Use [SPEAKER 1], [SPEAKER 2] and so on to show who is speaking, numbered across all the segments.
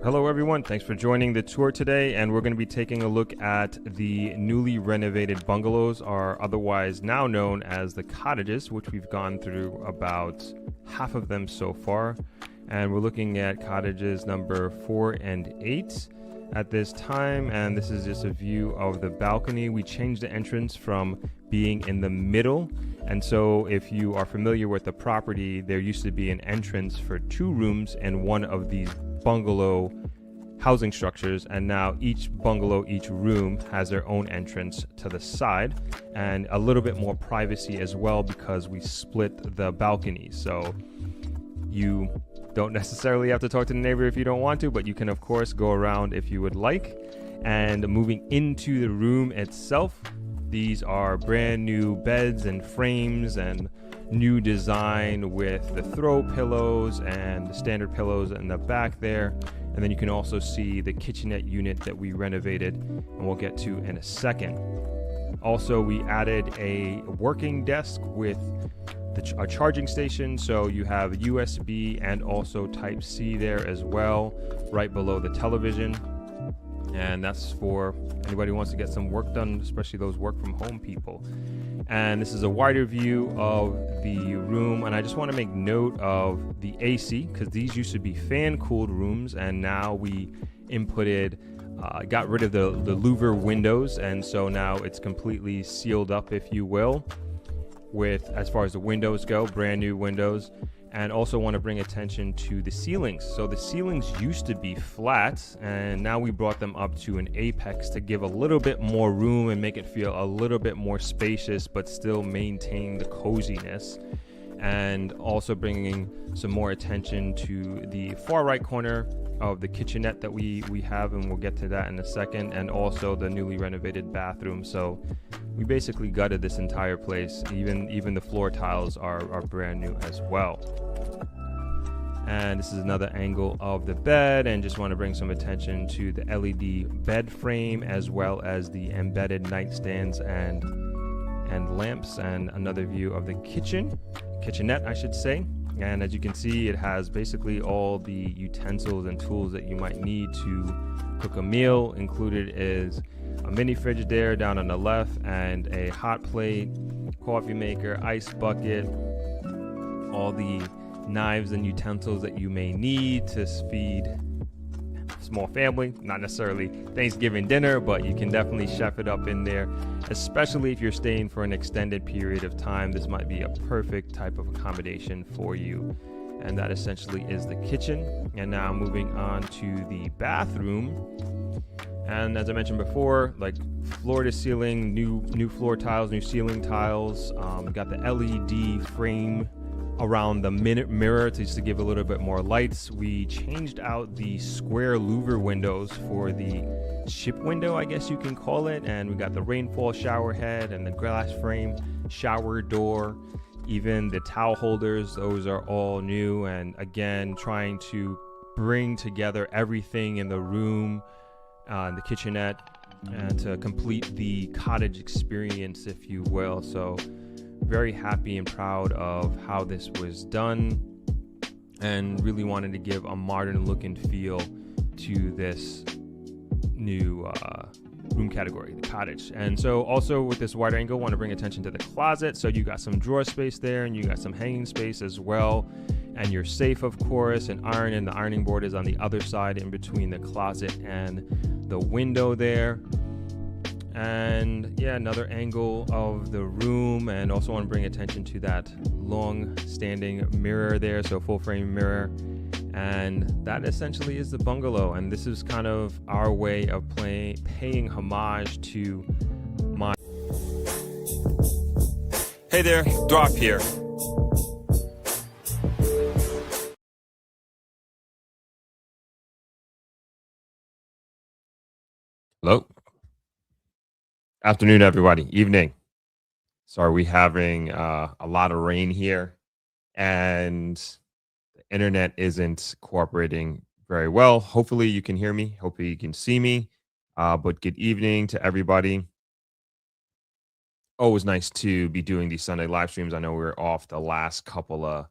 [SPEAKER 1] Hello everyone, thanks for joining the tour today, and we're going to be taking a look at the newly renovated bungalows, or otherwise now known as the cottages, which we've gone through about half of them so far. And we're looking at cottages number 4 and 8 at this time, and this is just a view of the balcony. We changed the entrance from being in the middle, and so if you are familiar with the property, there used to be an entrance for 2 rooms in one of these bungalow housing structures, and now each bungalow, each room has their own entrance to the side and a little bit more privacy as well, because we split the balconies. So you don't necessarily have to talk to the neighbor if you don't want to, but you can of course go around if you would like. And moving into the room itself, these are brand new beds and frames and new design with the throw pillows and the standard pillows in the back there. And then you can also see the kitchenette unit that we renovated, and we'll get to in a second. Also, we added a working desk with a charging station, so you have USB and also Type-C there as well, right below the television. And that's for anybody who wants to get some work done, especially those work from home people. And this is a wider view of the room, and I just want to make note of the AC, because these used to be fan cooled rooms, and now we got rid of the louver windows, and so now it's completely sealed up, if you will, with, as far as the windows go, brand new windows. And also want to bring attention to the ceilings. So the ceilings used to be flat, and now we brought them up to an apex to give a little bit more room and make it feel a little bit more spacious, but still maintain the coziness. And also bringing some more attention to the far right corner of the kitchenette that we have, and we'll get to that in a second, and also the newly renovated bathroom. So we basically gutted this entire place. Even the floor tiles are brand new as well. And this is another angle of the bed, and just want to bring some attention to the LED bed frame, as well as the embedded nightstands and lamps, and another view of the kitchenette, I should say. And as you can see, it has basically all the utensils and tools that you might need to cook a meal. Included is a mini fridge there down on the left, and a hot plate, coffee maker, ice bucket, all the knives and utensils that you may need to feed a small family. Not necessarily Thanksgiving dinner, but you can definitely chef it up in there, especially if you're staying for an extended period of time. This might be a perfect type of accommodation for you. And that essentially is the kitchen. And now moving on to the bathroom. And as I mentioned before, like floor to ceiling, new floor tiles, new ceiling tiles. Got the LED frame around the mirror just to give a little bit more lights. We changed out the square louver windows for the ship window, I guess you can call it. And we got the rainfall shower head and the glass frame shower door. Even the towel holders, those are all new. And again, trying to bring together everything in the room, the kitchenette, and to complete the cottage experience, if you will. So very happy and proud of how this was done, and really wanted to give a modern look and feel to this new room category, the cottage. And so also with this wider angle, want to bring attention to the closet. So you got some drawer space there, and you got some hanging space as well, and your safe, of course, and the ironing board is on the other side in between the closet and the window there. And yeah, another angle of the room, and also want to bring attention to that long standing mirror there, so full frame mirror. And that essentially is the bungalow, and this is kind of our way of paying homage to my... Hey there, Drop here. Hello. Afternoon, everybody. Evening. Sorry, we having a lot of rain here, and the internet isn't cooperating very well. Hopefully you can hear me. Hopefully you can see me. But good evening to everybody. Always nice to be doing these Sunday live streams. I know we were off the last couple of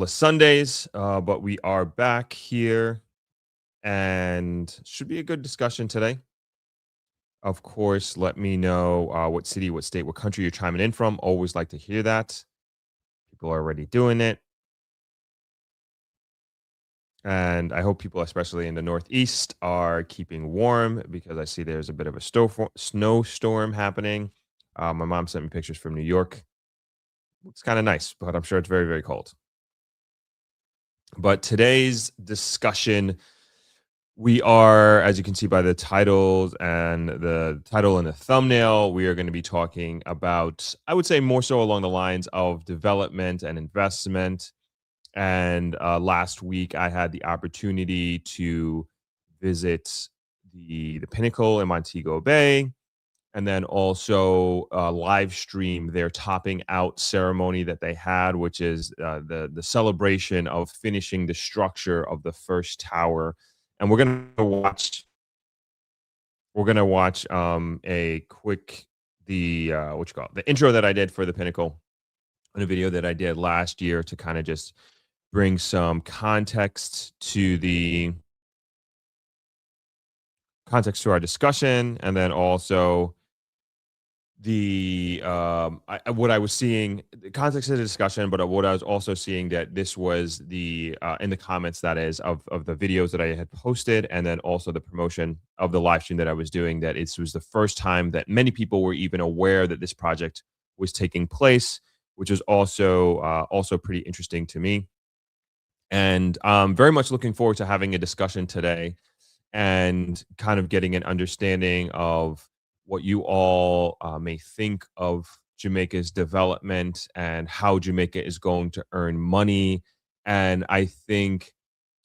[SPEAKER 1] Sundays, but we are back here and should be a good discussion today. Of course, let me know what city, what state, what country you're chiming in from. Always like to hear that. People are already doing it. And I hope people, especially in the Northeast, are keeping warm because I see there's a bit of a snowstorm happening. My mom sent me pictures from New York. It's kind of nice, but I'm sure it's very, very cold. But today's discussion, we are, as you can see by the titles and the title and the thumbnail, we are going to be talking about, I would say, more so along the lines of development and investment. And last week, I had the opportunity to visit the Pinnacle in Montego Bay, and then also live stream their topping out ceremony that they had, which is the celebration of finishing the structure of the first tower. And we're gonna watch a quick what you call it, the intro that I did for the Pinnacle in a video that I did last year to kind of just bring some context to our discussion, and then also what I was seeing, the context of the discussion, but what I was also seeing, that this was the in the comments, that is, of the videos that I had posted, and then also the promotion of the live stream that I was doing, that it was the first time that many people were even aware that this project was taking place, which is also pretty interesting to me. And very much looking forward to having a discussion today and kind of getting an understanding of what you all may think of Jamaica's development and how Jamaica is going to earn money. And I think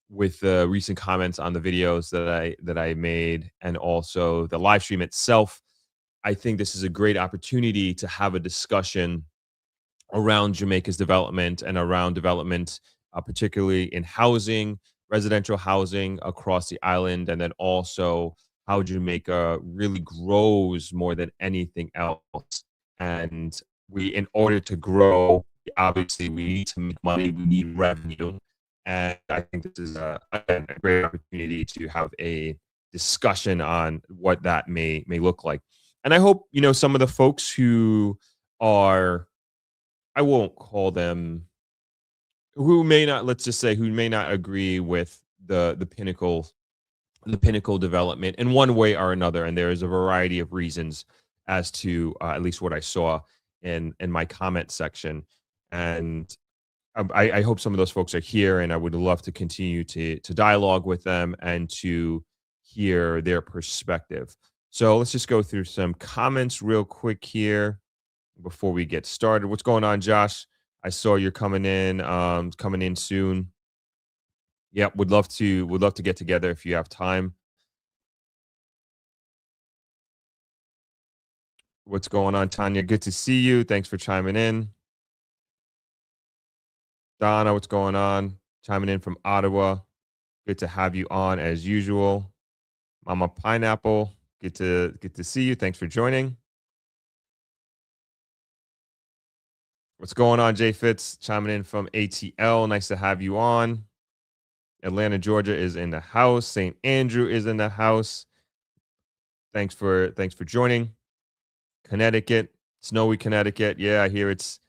[SPEAKER 1] with the recent comments on the videos that I made, and also the live stream itself, I think this is a great opportunity to have a discussion around Jamaica's development and around development, particularly in housing, residential housing across the island, and then also how Jamaica really grows more than anything else. And in order to grow, obviously, we need to make money, we need revenue. And I think this is again, a great opportunity to have a discussion on what that may look like. And I hope, some of the folks who are, I won't call them, who may not, let's just say, who may not agree with the pinnacle development in one way or another, and there is a variety of reasons as to at least what I saw in my comment section. And I hope some of those folks are here, and I would love to continue to dialogue with them and to hear their perspective. So let's just go through some comments real quick here before we get started. What's going on, Josh? I saw you're coming in soon. Yep, would love to get together if you have time. What's going on, Tanya? Good to see you. Thanks for chiming in. Donna, what's going on? Chiming in from Ottawa. Good to have you on as usual. Mama Pineapple, good to see you. Thanks for joining. What's going on, Jay Fitz? Chiming in from ATL. Nice to have you on. Atlanta, Georgia is in the house. St. Andrew is in the house. Thanks for joining. Connecticut, snowy Connecticut. Yeah, I hear it's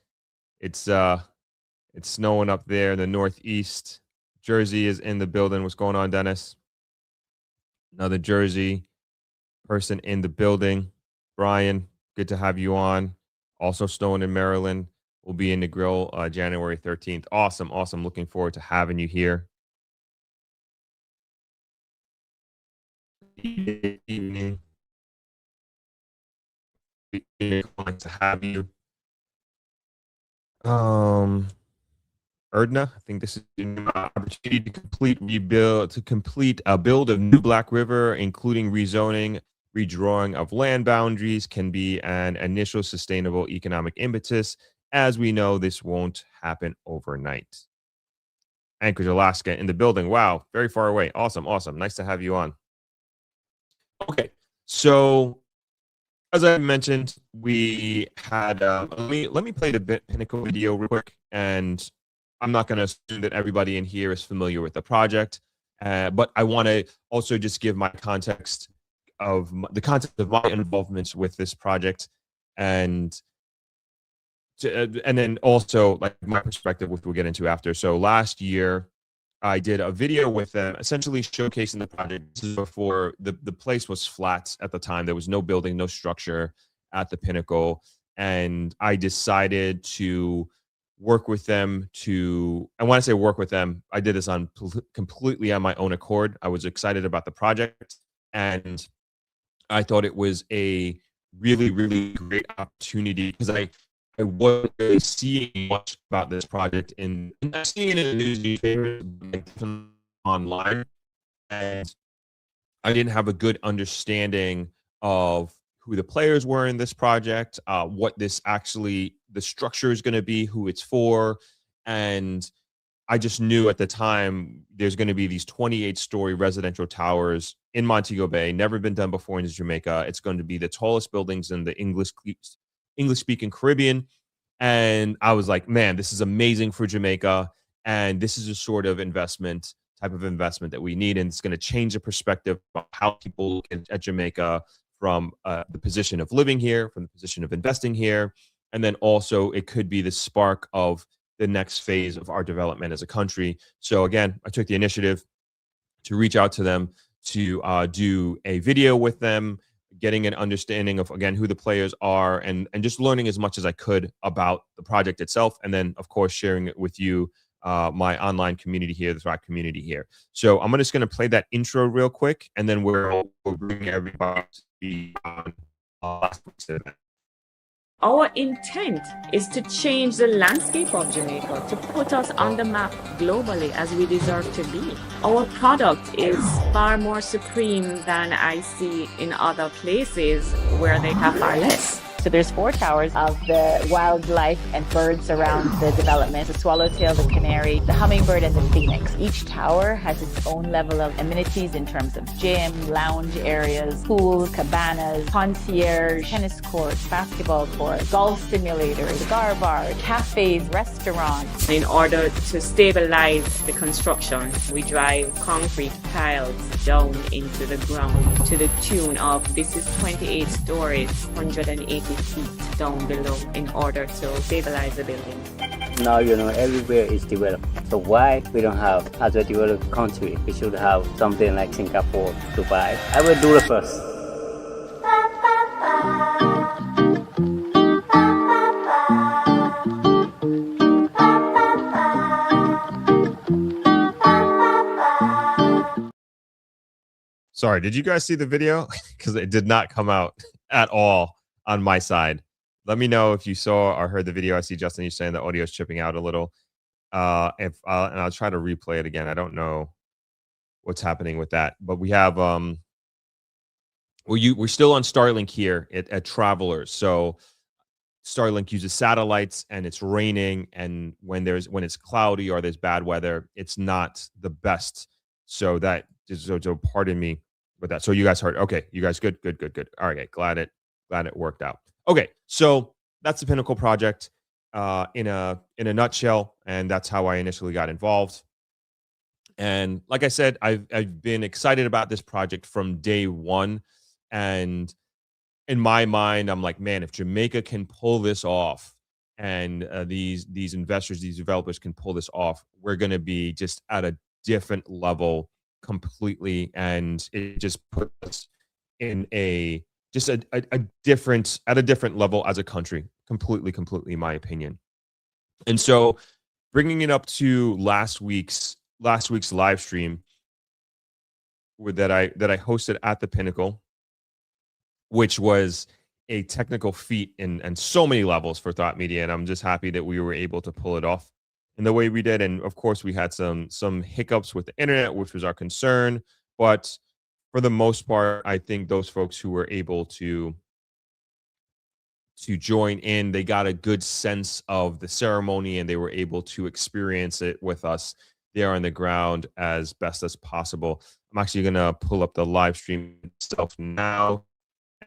[SPEAKER 1] snowing up there in the Northeast. Jersey is in the building. What's going on, Dennis? Another Jersey person in the building. Brian, good to have you on. Also snowing in Maryland. We'll be in the grill January 13th. Awesome. Looking forward to having you here. Evening. Nice to have you. Erdna, I think this is an opportunity to complete a build of New Black River, including rezoning, redrawing of land boundaries, can be an initial sustainable economic impetus. As we know, this won't happen overnight. Anchorage, Alaska, in the building. Wow, very far away. Awesome. Nice to have you on. Okay, so as I mentioned, we had. Let me play the Pinnacle video real quick, and I'm not going to assume that everybody in here is familiar with the project.
[SPEAKER 2] But I want to also just give my context of the context of my involvements with this project, and and then also like my perspective, which we'll get into after. So last year, I did a video with them, essentially showcasing the project. This is before the place was flat at the time. There was no building, no structure at the Pinnacle, and I decided to work with them. And when I say work with them, I did this on completely on my own accord. I was excited about the project, and I thought it was a really, really great opportunity because I wasn't really seeing much about this project and I'm seeing it in the newspaper, like online, and I didn't have a good understanding of who the players were in this project, what this actually the structure is going to be, who it's for, and I just knew at the time there's going to be these 28-story residential towers in Montego Bay, never been done before in Jamaica. It's going to be the tallest buildings in the English speaking Caribbean. And I was like, man, this is amazing for Jamaica. And this is a sort of type of investment that we need. And it's going to change the perspective of how people look at Jamaica from the position of living here, from the position of investing here. And then also it could be the spark of the next phase of our development as a country. So again, I took the initiative to reach out to them, to do a video with them, getting an understanding of, again, who the players are, and just learning as much as I could about the project itself. And then, of course, sharing it with you, my online community here, the Thrive community here. So I'm just going to play that intro real quick, and then we'll bring everybody to be on last week's event.
[SPEAKER 3] Our intent is to change the landscape of Jamaica, to put us on the map globally as we deserve to be. Our product is far more supreme than I see in other places where they have far less.
[SPEAKER 4] So there's 4 towers of the wildlife and birds around the development: the swallowtail, the canary, the hummingbird, and the phoenix. Each tower has its own level of amenities in terms of gym, lounge areas, pools, cabanas, concierge, tennis courts, basketball courts, golf simulators, cigar bars, cafes, restaurants.
[SPEAKER 3] In order to stabilize the construction, we drive concrete tiles down into the ground to the tune of, this is 28 stories, 180 feet down below, in order to stabilize the building.
[SPEAKER 5] Now, everywhere is developed. So why we don't have, as a developed country, we should have something like Singapore, Dubai. I will do it first.
[SPEAKER 2] Sorry, did you guys see the video? Because it did not come out at all on my side. Let me know if you saw or heard the video. I see, Justin, you're saying the audio is chipping out a little. And I'll try to replay it again. I don't know what's happening with that, but we have we're still on Starlink here at Travelers. So Starlink uses satellites, and it's raining, and when it's cloudy or there's bad weather, it's not the best. So pardon me with that. So you guys heard? Okay, you guys good. All right, glad it worked out. Okay, so that's the Pinnacle project in a nutshell, and that's how I initially got involved. And like I said, I've been excited about this project from day one, and in my mind, I'm like, man, if Jamaica can pull this off, and these investors, these developers can pull this off, we're going to be just at a different level completely, and it just puts us in a different level as a country, completely, in my opinion. And so, bringing it up to last week's live stream that I hosted at the Pinnacle, which was a technical feat in so many levels for Thought Media, and I'm just happy that we were able to pull it off in the way we did. And of course, we had some hiccups with the internet, which was our concern, but for the most part, I think those folks who were able to join in, they got a good sense of the ceremony, and they were able to experience it with us there on the ground as best as possible. I'm actually going to pull up the live stream itself now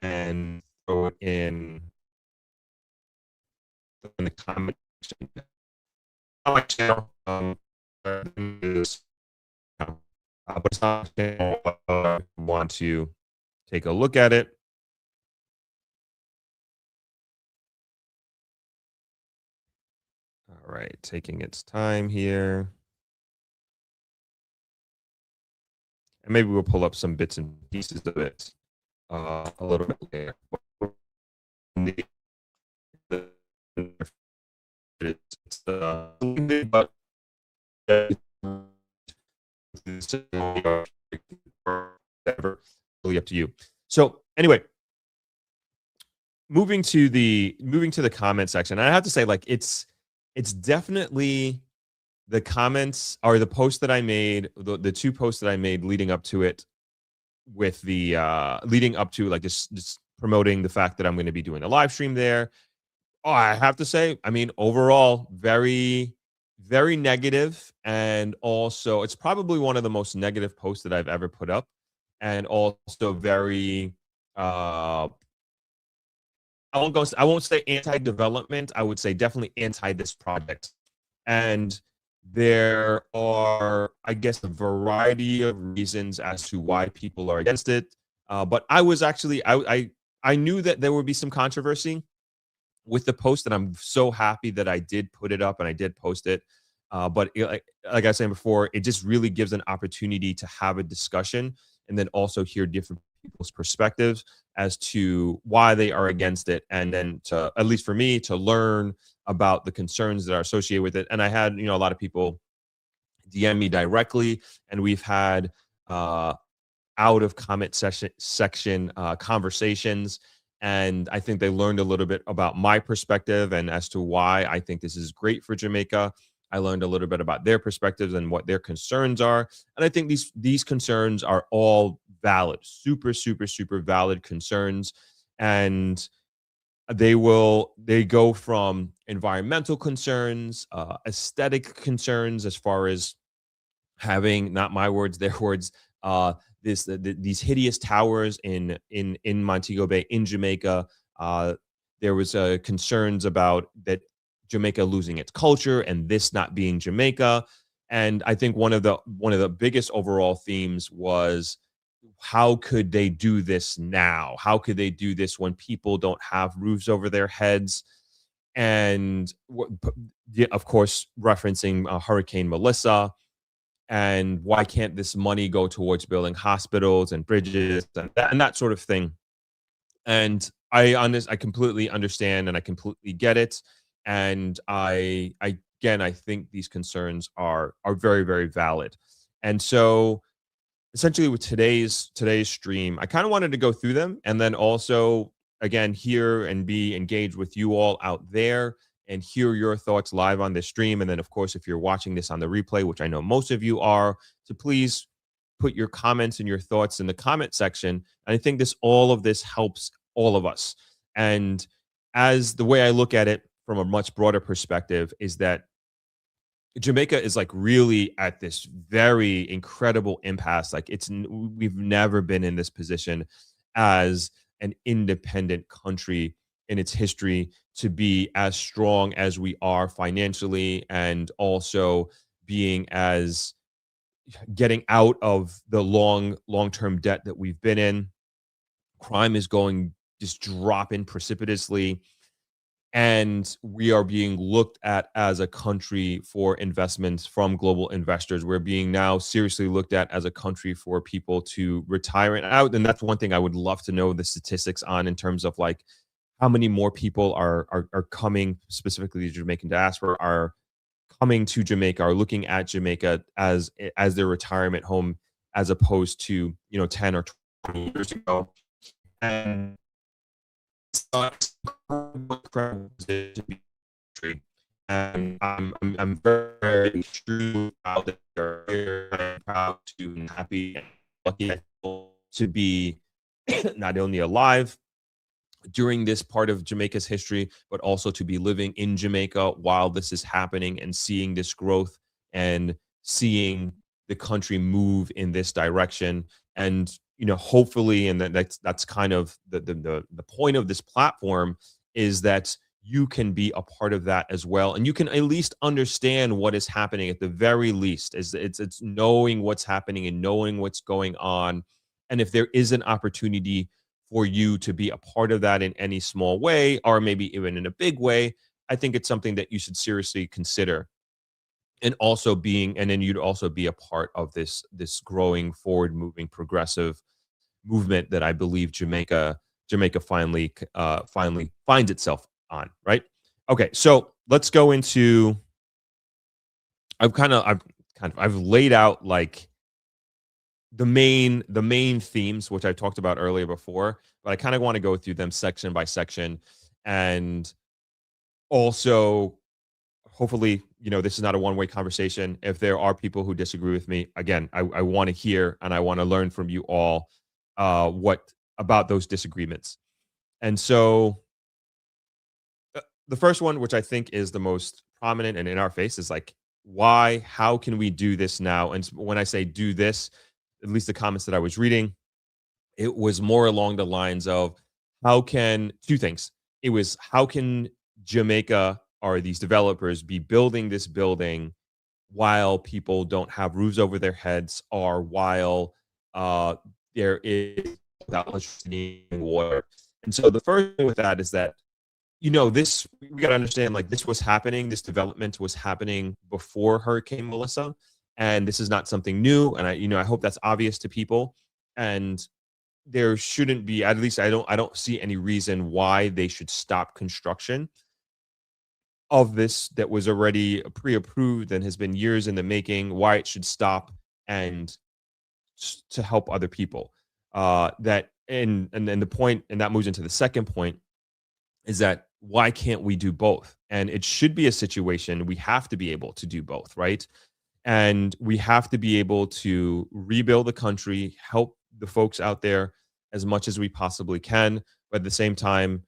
[SPEAKER 2] and throw it in the comment section. On my channel, but it's not want to take a look at it. All right, taking its time here. And maybe we'll pull up some bits and pieces of it a little bit later. But really up to you. So anyway, moving to the comment section, I have to say, like, it's definitely the comments or the post that I made, the two posts that I made leading up to it, with the leading up to, like, just promoting the fact that I'm going to be doing a live stream there. Oh, I have to say, I mean, overall, very, very negative. And also, it's probably one of the most negative posts that I've ever put up. And also very, I won't say anti-development. I would say definitely anti this project. And there are, I guess, a variety of reasons as to why people are against it. But I was actually, I knew that there would be some controversy with the post, and I'm so happy that I did put it up and I did post it. But like I was saying before, it just really gives an opportunity to have a discussion and then also hear different people's perspectives as to why they are against it. And then to, at least for me, to learn about the concerns that are associated with it. And I had, a lot of people DM me directly, and we've had out of comment section conversations. And I think they learned a little bit about my perspective and as to why I think this is great for Jamaica. I learned a little bit about their perspectives and what their concerns are. And I think these concerns are all valid, super, super, super valid concerns. And they go from environmental concerns, aesthetic concerns, as far as having, not my words, their words, these hideous towers in Montego Bay in Jamaica. There was concerns about that Jamaica losing its culture and this not being Jamaica. And I think one of the biggest overall themes was, how could they do this now? How could they do this when people don't have roofs over their heads? And of course, referencing Hurricane Melissa. And why can't this money go towards building hospitals and bridges and that sort of thing? And I completely understand and I completely get it. And I think these concerns are very, very valid. And so essentially with today's stream, I kind of wanted to go through them and then also, again, hear and be engaged with you all out there and hear your thoughts live on this stream. And then, of course, if you're watching this on the replay, which I know most of you are, so please put your comments and your thoughts in the comment section. And I think all of this helps all of us. And as the way I look at it from a much broader perspective is that Jamaica is like really at this very incredible impasse. Like we've never been in this position as an independent country in its history to be as strong as we are financially, and also getting out of the long-term debt that we've been in. Crime is just dropping precipitously. And we are being looked at as a country for investments from global investors. We're being now seriously looked at as a country for people to retire out. And that's one thing I would love to know the statistics on, in terms of like how many more people are coming, specifically the Jamaican diaspora, are coming to Jamaica, are looking at Jamaica as their retirement home, as opposed to 10 or 20 years ago. And incredible position to be. And I'm very extremely proud that you're here. I'm proud to and happy and lucky to be not only alive during this part of Jamaica's history, but also to be living in Jamaica while this is happening and seeing this growth and seeing the country move in this direction. And hopefully, and that's kind of the point of this platform, is that you can be a part of that as well, and you can at least understand what is happening. At the very least, is it's knowing what's happening and knowing what's going on, and if there is an opportunity for you to be a part of that in any small way, or maybe even in a big way, I think it's something that you should seriously consider. And also and then you'd also be a part of this growing, forward moving, progressive movement that I believe Jamaica finally finds itself on, right? Okay, so let's go into, I've laid out like the main themes, which I talked about earlier before, but I kind of want to go through them section by section. And also, hopefully, this is not a one-way conversation. If there are people who disagree with me, again, I want to hear and I want to learn from you all what about those disagreements. And so the first one, which I think is the most prominent and in our face, is like, how can we do this now? And when I say do this, at least the comments that I was reading, it was more along the lines of two things. It was, how can Jamaica or these developers be building this building while people don't have roofs over their heads, or while there is without electricity and water. And so the first thing with that is that, we got to understand, like, this development was happening before Hurricane Melissa, and this is not something new. And I hope that's obvious to people. And there shouldn't be, at least I don't see any reason why they should stop construction of this that was already pre-approved and has been years in the making, why it should stop and to help other people. And then the point, and that moves into the second point, is that why can't we do both? And it should be a situation we have to be able to do both, right? And we have to be able to rebuild the country, help the folks out there as much as we possibly can, but at the same time,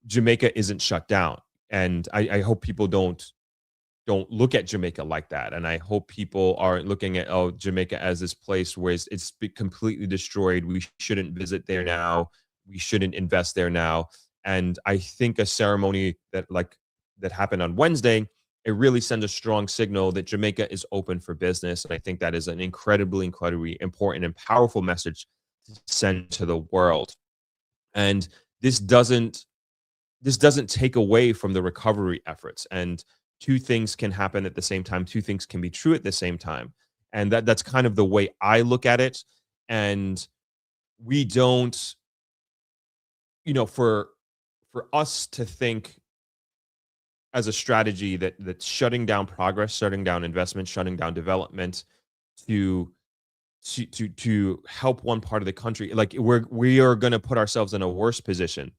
[SPEAKER 2] Jamaica isn't shut down. And I hope people don't look at Jamaica like that. And I hope people aren't looking at, Jamaica as this place where it's completely destroyed. We shouldn't visit there now. We shouldn't invest there now. And I think a ceremony that happened on Wednesday, it really sends a strong signal that Jamaica is open for business. And I think that is an incredibly, incredibly important and powerful message to send to the world. And this doesn't take away from the recovery efforts. And two things can happen at the same time. Two things can be true at the same time. And that's kind of the way I look at it. And we don't, for us to think as a strategy that shutting down progress, shutting down investment, shutting down development to help one part of the country, like we are going to put ourselves in a worse position,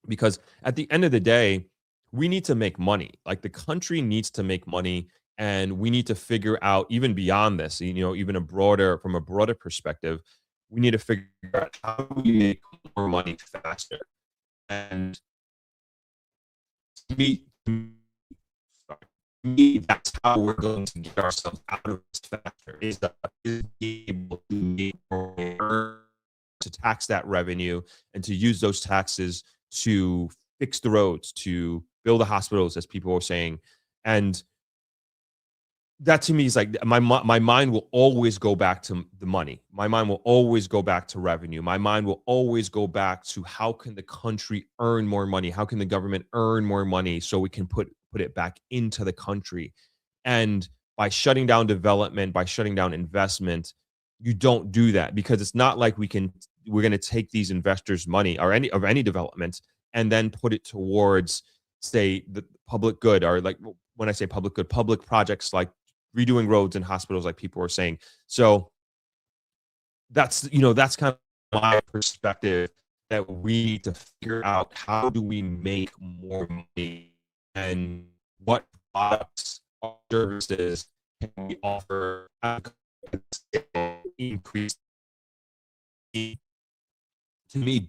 [SPEAKER 2] because at the end of the day, we need to make money. Like, the country needs to make money, and we need to figure out, even beyond this, even from a broader perspective, we need to figure out how we make more money faster. And to me, that's how we're going to get ourselves out of this faster, is be able to tax that revenue and to use those taxes to fix the roads, to build the hospitals, as people were saying. And that to me is like, my mind will always go back to the money. My mind will always go back to revenue. My mind will always go back to, how can the country earn more money? How can the government earn more money so we can put it back into the country? And by shutting down development, by shutting down investment, you don't do that, because it's not like we're going to take these investors' money or any development and then put it towards, say, the public good, or, like, when I say public good, public projects like redoing roads and hospitals, like people were saying. So that's kind of my perspective, that we need to figure out, how do we make more money, and what products or services can we offer increase. To me,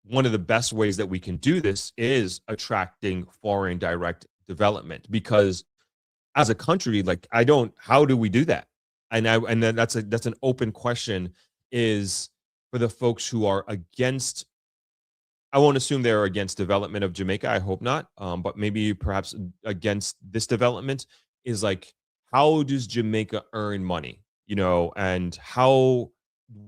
[SPEAKER 2] one of the best ways that we can do this is attracting foreign direct development, because as a country, like, how do we do that? And then that's an open question, is for the folks who are against I won't assume they're against development of Jamaica. I hope not. But maybe perhaps against this development is like, how does Jamaica earn money? You know, and how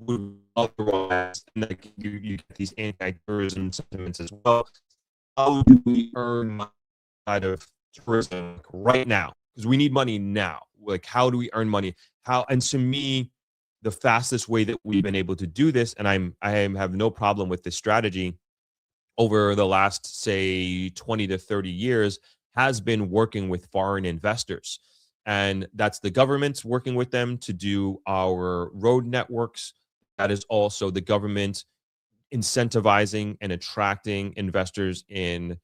[SPEAKER 2] would otherwise, and like you get these anti-tourism sentiments as well. How do we earn money out of tourism right now? Because we need money now. Like, how do we earn money? How? And to me, the fastest way that we've been able to do this, and I have no problem with this strategy over the last, say, 20 to 30 years, has been working with foreign investors. And that's the government's working with them to do our road networks. That is also the government incentivizing and attracting investors in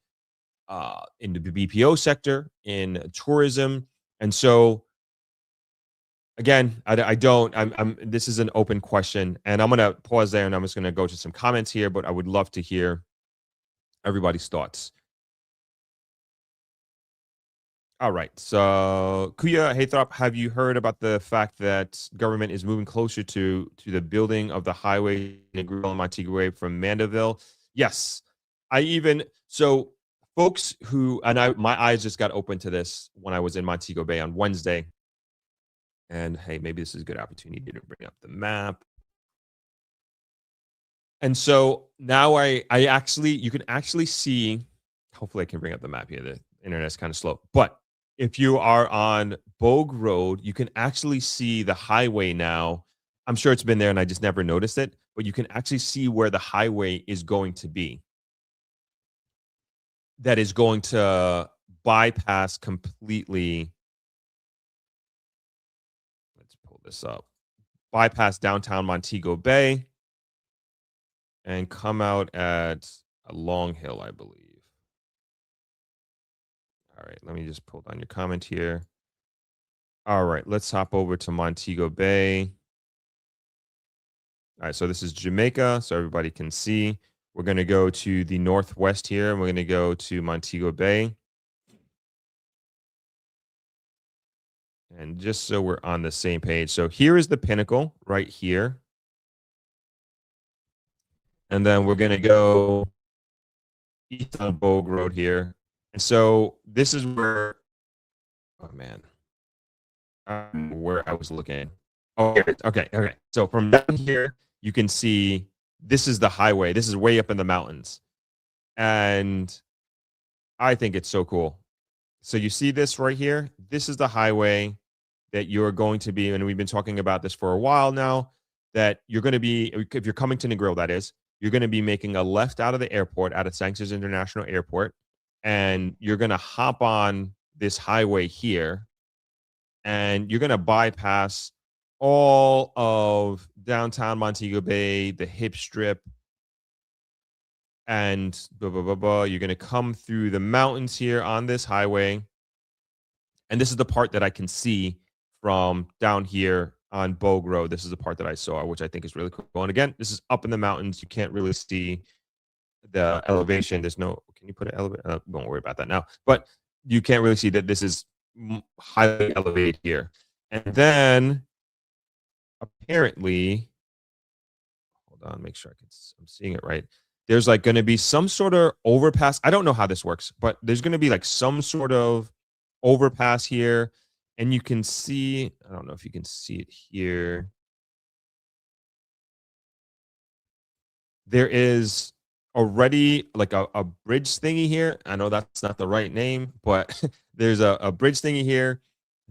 [SPEAKER 2] the BPO sector, in tourism. And so again, this is an open question, and I'm going to pause there and I'm just going to go to some comments here, but I would love to hear everybody's thoughts. All right. So Kuya Haythrop, have you heard about the fact that government is moving closer to the building of the highway in Negril and Montego Bay from Mandeville? Yes. So folks who, and my eyes just got open to this when I was in Montego Bay on Wednesday. And hey, maybe this is a good opportunity to bring up the map. And so now you can actually see, hopefully I can bring up the map here. The internet's kind of slow, but if you are on Bogue Road, you can actually see the highway now. I'm sure it's been there and I just never noticed it, but you can actually see where the highway is going to be. That is going to bypass completely. Let's pull this up. Bypass downtown Montego Bay and come out at a Long Hill, I believe. All right, let me just pull down your comment here. All right, let's hop over to Montego Bay. All right, so this is Jamaica, so everybody can see. We're going to go to the northwest here, and we're going to go to Montego Bay. And just so we're on the same page, so here is the Pinnacle right here. And then we're going to go east on Bogue Road here. And so this is where, oh man, where I was looking. Oh, here it is. Okay. So from down here, you can see this is the highway. This is way up in the mountains. And I think it's so cool. So you see this right here? This is the highway that you're going to be, and we've been talking about this for a while now, that you're going to be, if you're coming to Negril, that is, you're going to be making a left out of the airport, out of Sanchez International Airport, and you're going to hop on this highway here, and you're going to bypass all of downtown Montego Bay, the hip strip, and blah, blah, blah, blah. You're going to come through the mountains here on this highway. And this is the part that I can see from down here on Bogue Road. This is the part that I saw, which I think is really cool. And again, this is up in the mountains. You can't really see the elevation. There's no, can you put an elevator? Don't worry about that now. But you can't really see that this is highly elevated here. And then apparently, hold on, make sure I'm seeing it right. There's like going to be some sort of overpass. I don't know how this works, but there's going to be like some sort of overpass here. And you can see, I don't know if you can see it here. There is already like a bridge thingy here. I know that's not the right name, but there's a bridge thingy here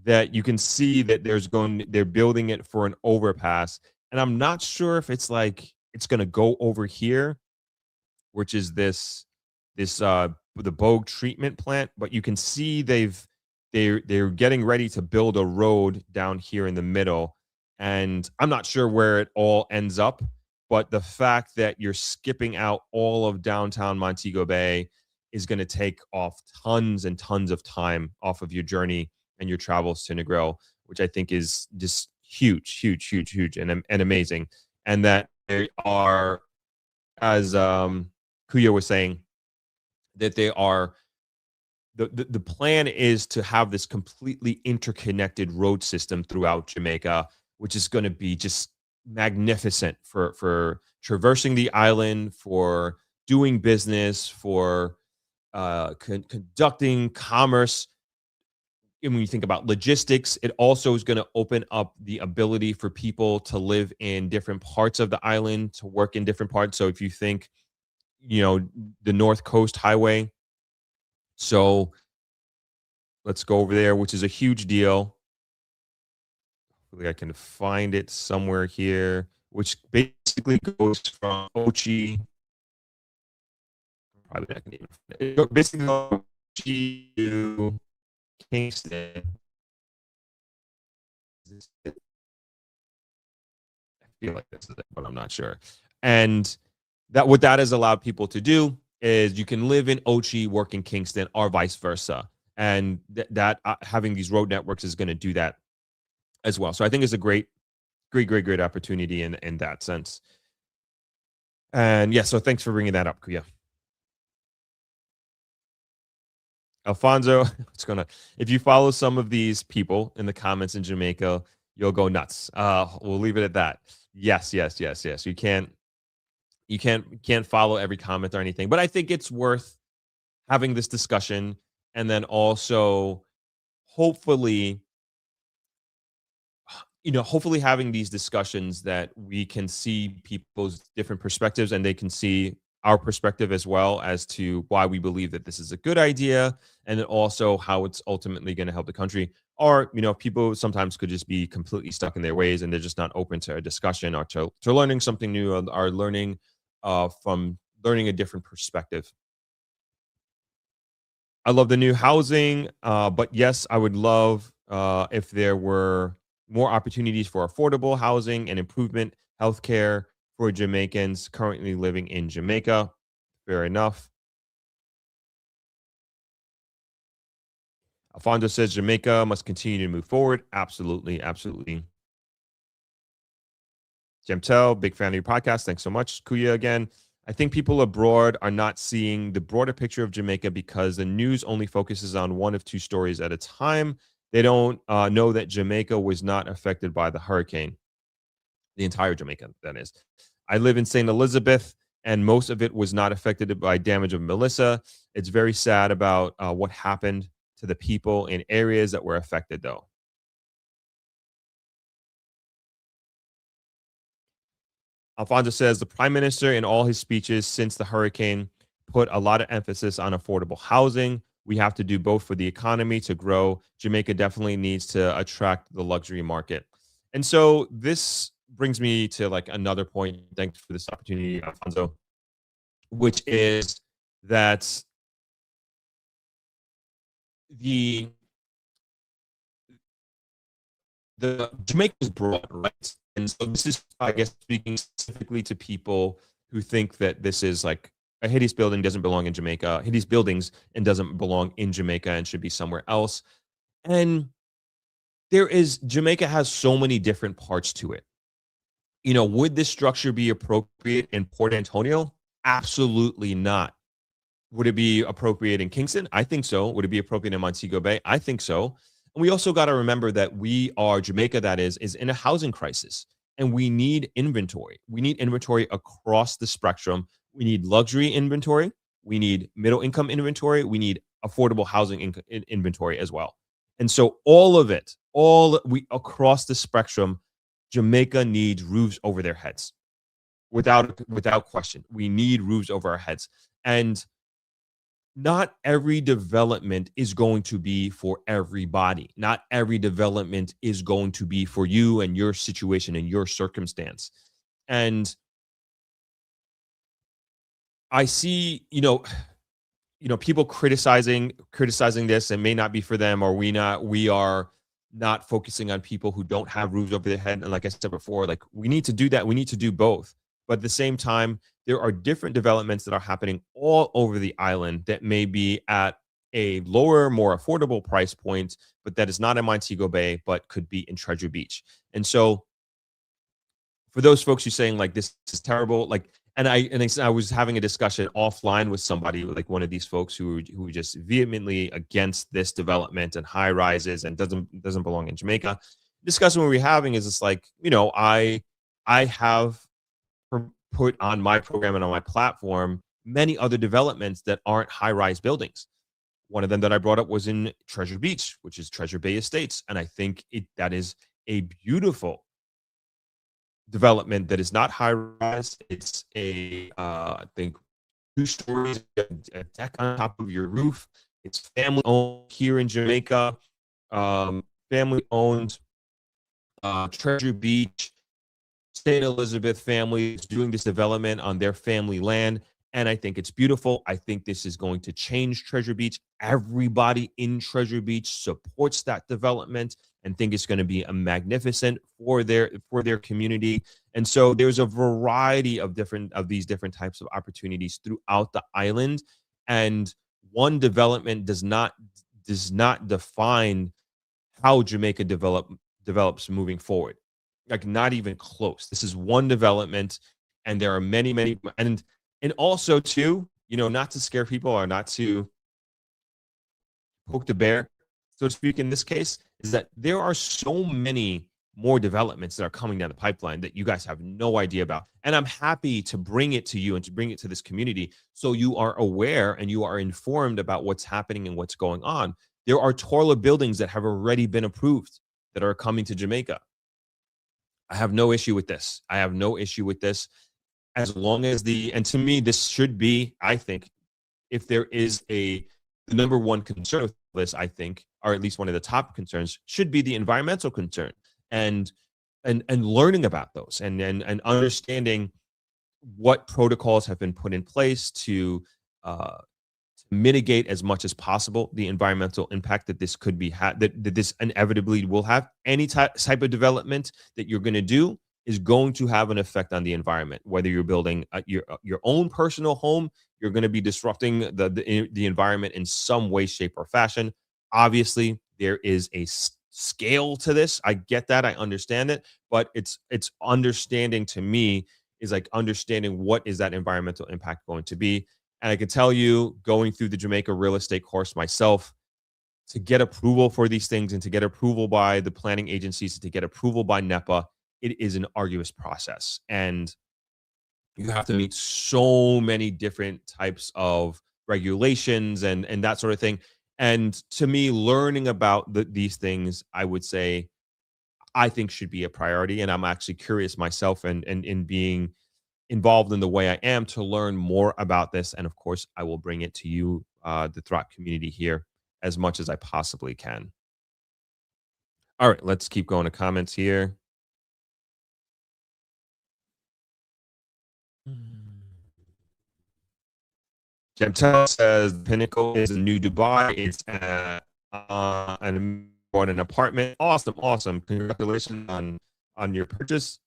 [SPEAKER 2] that you can see that they're building it for an overpass. And I'm not sure if it's like, it's going to go over here, which is the Bogue treatment plant, but you can see they're getting ready to build a road down here in the middle. And I'm not sure where it all ends up, but the fact that you're skipping out all of downtown Montego Bay is going to take off tons and tons of time off of your journey and your travels to Negril, which I think is just huge and amazing. And that they are, as Kuya was saying, that they are, the plan is to have this completely interconnected road system throughout Jamaica, which is going to be just magnificent for traversing the island, for doing business, for conducting commerce. And when you think about logistics, it also is going to open up the ability for people to live in different parts of the island, to work in different parts. So if you think, the North Coast Highway, so let's go over there, which is a huge deal. Hopefully I can find it somewhere here, which basically goes from Ochi. Probably not going to basically go Ochi to Kingston. I feel like this is it, but I'm not sure. And what that has allowed people to do is you can live in Ochi, work in Kingston, or vice versa. And that having these road networks is going to do that as well. So I think it's a great opportunity in that sense. And yeah, so thanks for bringing that up, Kuya. Alfonso, if you follow some of these people in the comments in Jamaica, you'll go nuts. We'll leave it at that. Yes. You can't follow every comment or anything, but I think it's worth having this discussion, and then also hopefully having these discussions that we can see people's different perspectives, and they can see our perspective as well as to why we believe that this is a good idea, and then also how it's ultimately going to help the country. Or, people sometimes could just be completely stuck in their ways and they're just not open to a discussion or to learning something new, or learning from learning a different perspective. I love the new housing, but yes, I would love if there were more opportunities for affordable housing and improvement healthcare for Jamaicans currently living in Jamaica. Fair enough. Alfonso says Jamaica must continue to move forward. Absolutely. Gemtel, big fan of your podcast. Thanks so much. Kuya again. I think people abroad are not seeing the broader picture of Jamaica because the news only focuses on one of two stories at a time. They don't know that Jamaica was not affected by the hurricane. The entire Jamaica, that is. I live in St. Elizabeth, and most of it was not affected by damage of Melissa. It's very sad about what happened to the people in areas that were affected, though. Alfonso says the Prime Minister in all his speeches since the hurricane put a lot of emphasis on affordable housing. We have to do both for the economy to grow. Jamaica definitely needs to attract the luxury market. And so this brings me to another point. Thanks for this opportunity, Alfonso, which is that the Jamaica is broad, right? And so this is, I guess, speaking specifically to people who think that this is like a hideous building doesn't belong in Jamaica, hideous buildings and doesn't belong in Jamaica and should be somewhere else. And Jamaica has so many different parts to it. Would this structure be appropriate in Port Antonio? Absolutely not. Would it be appropriate in Kingston? I think so. Would it be appropriate in Montego Bay? I think so. And we also got to remember that Jamaica, that is in a housing crisis, and we need inventory. We need inventory across the spectrum. We need luxury inventory. We need middle income inventory. We need affordable housing inventory as well. And so all of it, across the spectrum, Jamaica needs roofs over their heads. Without question, we need roofs over our heads. And not every development is going to be for everybody. Not every development is going to be for you and your situation and your circumstance. And I see, people criticizing this, and may not be for them, or we are not focusing on people who don't have roofs over their head. And like I said before, we need to do that. We need to do both. But at the same time, there are different developments that are happening all over the island that may be at a lower, more affordable price point, but that is not in Montego Bay, but could be in Treasure Beach. And so for those folks who are saying this is terrible, and I was having a discussion offline with somebody, one of these folks who were just vehemently against this development and high rises and doesn't belong in Jamaica. The discussion we're having is just I have put on my program and on my platform many other developments that aren't high-rise buildings. One of them that I brought up was in Treasure Beach, which is Treasure Bay Estates. And I think that is a beautiful development that is not high-rise. It's I think 2 stories, a deck on top of your roof. It's family-owned here in Jamaica. Family-owned. Treasure Beach, St. Elizabeth family is doing this development on their family land, and I think it's beautiful. I think this is going to change Treasure Beach. Everybody in Treasure Beach supports that development and think it's going to be a magnificent for their community. And so there's a variety of these different types of opportunities throughout the island, and one development does not define how Jamaica develops moving forward. Like, not even close. This is one development, and there are many, and also too, not to scare people or not to poke the bear, so to speak, in this case, is that there are so many more developments that are coming down the pipeline that you guys have no idea about. And I'm happy to bring it to you and to bring it to this community so you are aware and you are informed about what's happening and what's going on. There are taller buildings that have already been approved that are coming to Jamaica. I have no issue with this. As long as and to me, this should be, I think, if there is the number one concern with this, I think, or at least one of the top concerns, should be the environmental concern, and learning about those and understanding what protocols have been put in place to mitigate as much as possible the environmental impact that this could be that this inevitably will have. Any type of development that you're going to do is going to have an effect on the environment. Whether you're building your own personal home, you're going to be disrupting the environment in some way, shape, or fashion. Obviously, there is a scale to this. I get that. I understand it. But it's understanding, to me, is like understanding what is that environmental impact going to be. And I can tell you, going through the Jamaica real estate course myself, to get approval for these things and to get approval by the planning agencies, to get approval by NEPA, it is an arduous process. And you have to meet so many different types of regulations and that sort of thing. And to me, learning about these things, I would say, I think should be a priority. And I'm actually curious myself and in being involved in the way I am to learn more about this. And of course, I will bring it to you, the Throp community here, as much as I possibly can. All right, let's keep going to comments here. Jamtel says Pinnacle is a new Dubai. It's an apartment. Awesome. Congratulations on your purchase.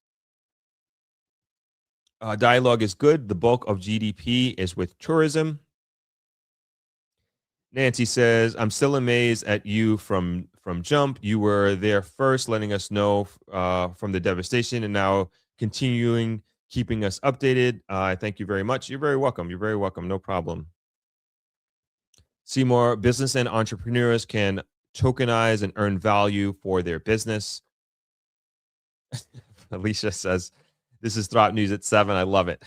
[SPEAKER 2] Dialogue is good. The bulk of GDP is with tourism. Nancy says, I'm still amazed at you from Jump. You were there first, letting us know from the devastation, and now keeping us updated. Thank you very much. You're very welcome. No problem. Seymour, business and entrepreneurs can tokenize and earn value for their business. Alicia says, this is Throp News at 7. I love it.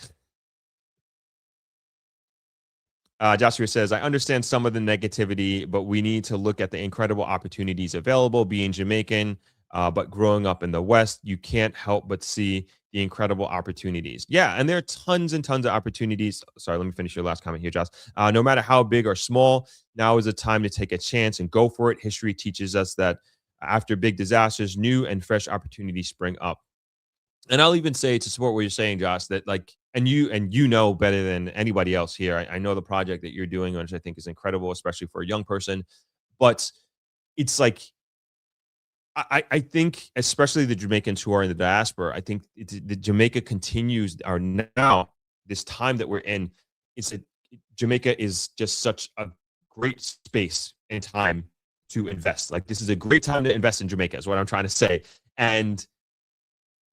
[SPEAKER 2] Joshua says, I understand some of the negativity, but we need to look at the incredible opportunities available. Being Jamaican, but growing up in the West, you can't help but see the incredible opportunities. Yeah, and there are tons and tons of opportunities. Sorry, let me finish your last comment here, Josh. No matter how big or small, now is a time to take a chance and go for it. History teaches us that after big disasters, new and fresh opportunities spring up. And I'll even say, to support what you're saying, Josh, that and you know better than anybody else here. I know the project that you're doing, which I think is incredible, especially for a young person. But it's like, I think, especially the Jamaicans who are in the diaspora, I think the Jamaica continues, or now this time that we're in, Jamaica is just such a great space and time to invest. Like, this is a great time to invest in Jamaica, is what I'm trying to say. And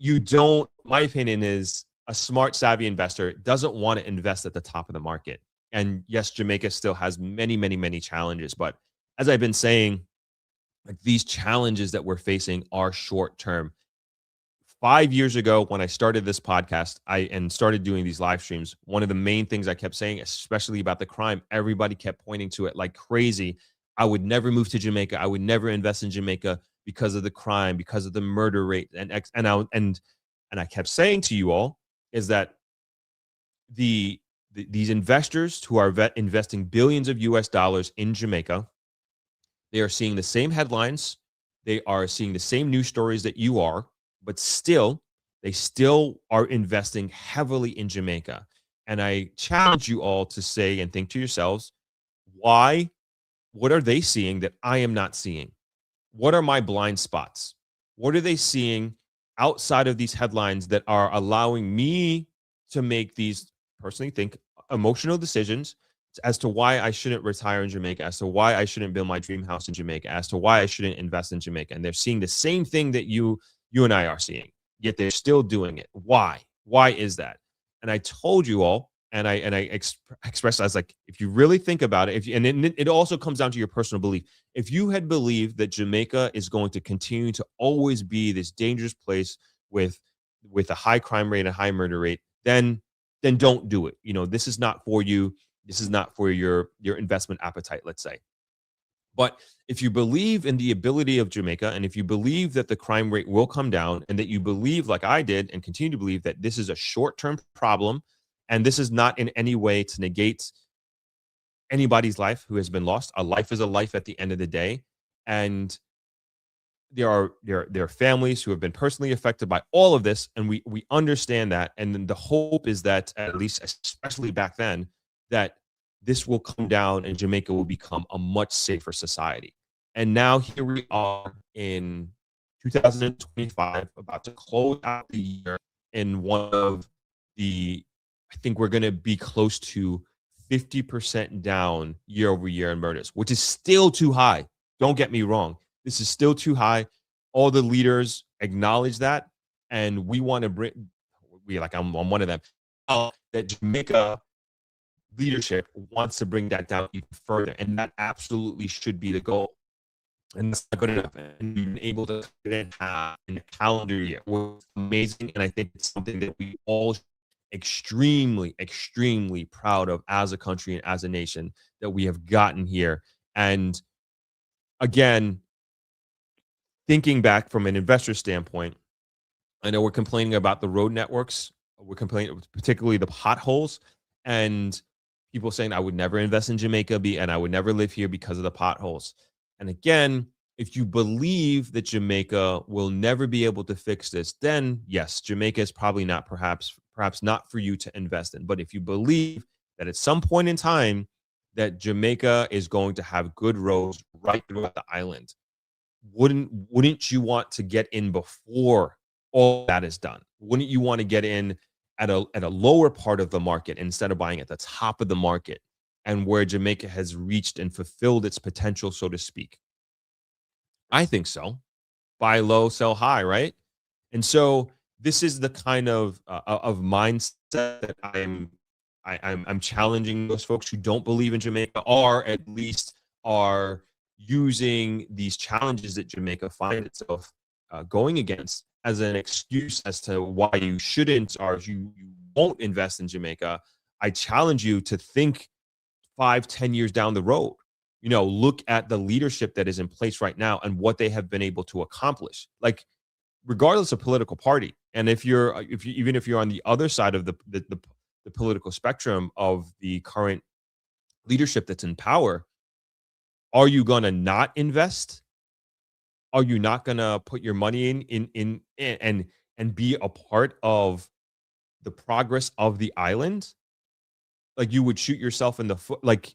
[SPEAKER 2] my opinion is, a smart, savvy investor doesn't want to invest at the top of the market. And yes, Jamaica still has many, many, many challenges. But as I've been saying, these challenges that we're facing are short term. 5 years ago, when I started this podcast, and started doing these live streams, one of the main things I kept saying, especially about the crime, everybody kept pointing to it like crazy. I would never move to Jamaica. I would never invest in Jamaica because of the crime, because of the murder rate, and I kept saying to you all is that these investors who are investing billions of US dollars in Jamaica, they are seeing the same headlines, they are seeing the same news stories that you are, but they still are investing heavily in Jamaica. And I challenge you all to say and think to yourselves, why? What are they seeing that I am not seeing? What are my blind spots? What are they seeing outside of these headlines that are allowing me to make these, personally think, emotional decisions as to why I shouldn't retire in Jamaica, as to why I shouldn't build my dream house in Jamaica, as to why I shouldn't invest in Jamaica? And they're seeing the same thing that you and I are seeing, yet they're still doing it. Why? Why is that? And I told you all, and I expressed, I was like, if you really think about it, and it also comes down to your personal belief. If you had believed that Jamaica is going to continue to always be this dangerous place with a high crime rate and a high murder rate, then don't do it. This is not for you. This is not for your investment appetite, let's say. But if you believe in the ability of Jamaica, and if you believe that the crime rate will come down, and that you believe, like I did and continue to believe, that this is a short-term problem, and this is not in any way to negate anybody's life who has been lost. A life is a life at the end of the day. And there are families who have been personally affected by all of this, and we understand that. And then the hope is that, at least especially back then, that this will come down and Jamaica will become a much safer society. And now here we are in 2025, about to close out the year in one of the, I think we're going to be close to 50% down year over year in murders, which is still too high. Don't get me wrong. This is still too high. All the leaders acknowledge that. And we want to I'm one of them, that Jamaica leadership wants to bring that down even further. And that absolutely should be the goal. And that's not good enough. And you've been able to put it in a calendar year, which is amazing. And I think it's something that we all extremely, extremely proud of as a country and as a nation, that we have gotten here. And again, thinking back from an investor standpoint, I know we're complaining about the road networks. We're complaining particularly the potholes, and people saying I would never invest in Jamaica and I would never live here because of the potholes. And again, if you believe that Jamaica will never be able to fix this, then yes, Jamaica is probably not, perhaps not for you to invest in. But if you believe that at some point in time that Jamaica is going to have good roads right throughout the island, wouldn't you want to get in before all that is done? Wouldn't you want to get in at a lower part of the market instead of buying at the top of the market, and where Jamaica has reached and fulfilled its potential, so to speak? I think so. Buy low, sell high, right? And so this is the kind of mindset that I'm challenging those folks who don't believe in Jamaica, or at least are using these challenges that Jamaica finds itself going against as an excuse as to why you shouldn't, or you won't invest in Jamaica. I challenge you to think 5-10 years down the road. Look at the leadership that is in place right now and what they have been able to accomplish, like regardless of political party. And even if you're on the other side of the political spectrum of the current leadership that's in power, are you going to not invest? Are you not going to put your money in and be a part of the progress of the island? Like, you would shoot yourself in the foot. Like,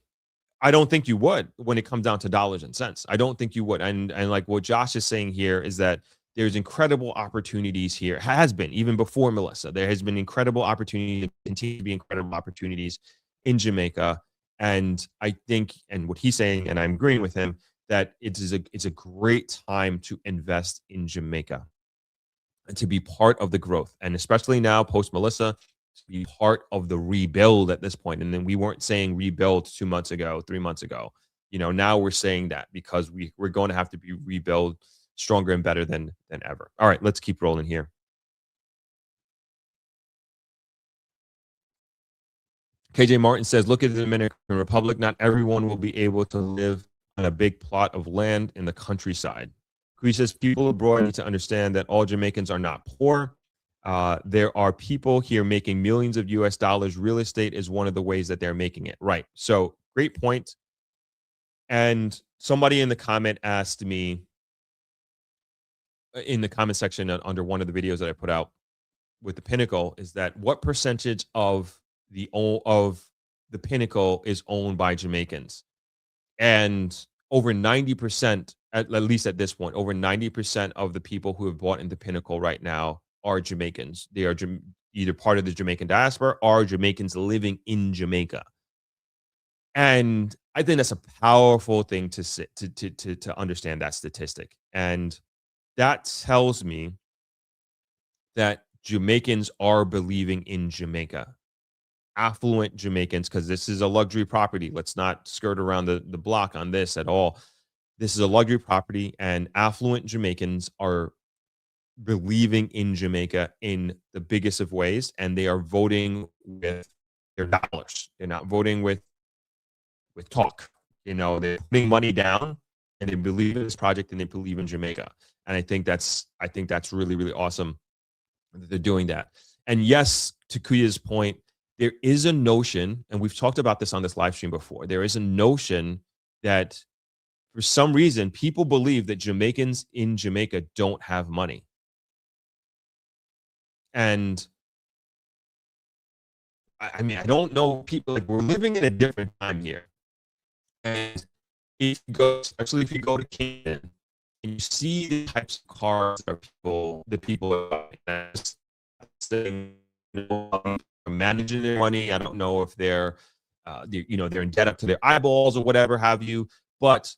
[SPEAKER 2] I don't think you would when it comes down to dollars and cents. I don't think you would. And like what Josh is saying here is that there's incredible opportunities here. Has been, even before Melissa, there has been incredible opportunity, continue to be incredible opportunities in Jamaica. And I think, and what he's saying, and I'm agreeing with him, that it's a great time to invest in Jamaica and to be part of the growth. And especially now, post Melissa, to be part of the rebuild at this point. And then we weren't saying rebuild 2 months ago, 3 months ago. Now we're saying that because we're going to have to be rebuild stronger and better than ever. All right, let's keep rolling here. KJ Martin says, look at the Dominican Republic. Not everyone will be able to live on a big plot of land in the countryside. He says, people abroad need to understand that all Jamaicans are not poor. There are people here making millions of US dollars. Real estate is one of the ways that they're making it. Right. So great point. And somebody in the comment asked me in the comment section under one of the videos that I put out with the Pinnacle is that what percentage of the Pinnacle is owned by Jamaicans? And over 90%, at least at this point, over 90% of the people who have bought into Pinnacle right now are Jamaicans. They are either part of the Jamaican diaspora or Jamaicans living in Jamaica. And I think that's a powerful thing to understand that statistic. And that tells me that Jamaicans are believing in Jamaica. Affluent Jamaicans, because this is a luxury property. Let's not skirt around the block on this at all. This is a luxury property, and affluent Jamaicans are believing in Jamaica in the biggest of ways, and they are voting with their dollars. They're not voting with talk. You know, they're putting money down, and they believe in this project, and they believe in Jamaica. And I think that's really, really awesome that they're doing that. And yes, to Kuya's point, there is a notion, and we've talked about this on this live stream before, there is a notion that for some reason, people believe that Jamaicans in Jamaica don't have money. And I mean, I don't know, people, like, we're living in a different time here. And if you go, especially if you go to Kingston, and you see the types of cars that people are managing their money. I don't know if they're in debt up to their eyeballs or whatever have you. But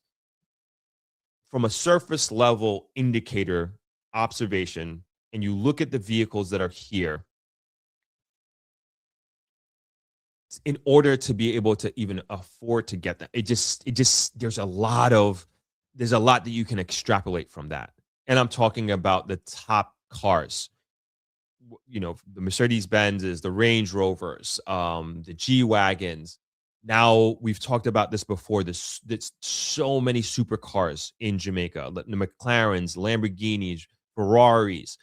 [SPEAKER 2] from a surface level indicator observation, and you look at the vehicles that are here, in order to be able to even afford to get that, there's a lot that you can extrapolate from that. And I'm talking about the top cars, you know, the Mercedes-Benzes, the Range Rovers, the G-Wagons. Now, we've talked about this before. There's so many supercars in Jamaica, the McLarens, Lamborghinis, Ferraris,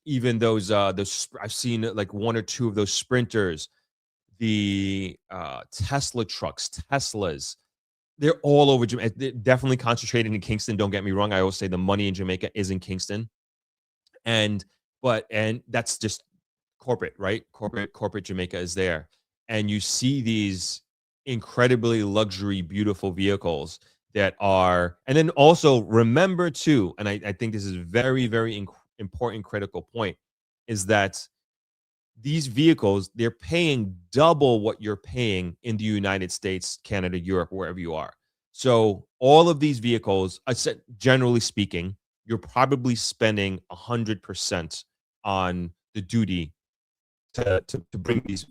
[SPEAKER 2] even those I've seen like one or two of those Sprinters, the Tesla trucks, Teslas. They're all over Jamaica. They're definitely concentrated in Kingston. Don't get me wrong. I always say the money in Jamaica is in Kingston. And that's just corporate, right? Corporate Jamaica is there. And you see these incredibly luxury, beautiful vehicles that are, and then also remember too, and I think this is very, very important, critical point, is that these vehicles, they're paying double what you're paying in the United States, Canada, Europe, wherever you are. So all of these vehicles, generally speaking, you're probably spending 100% on the duty to bring these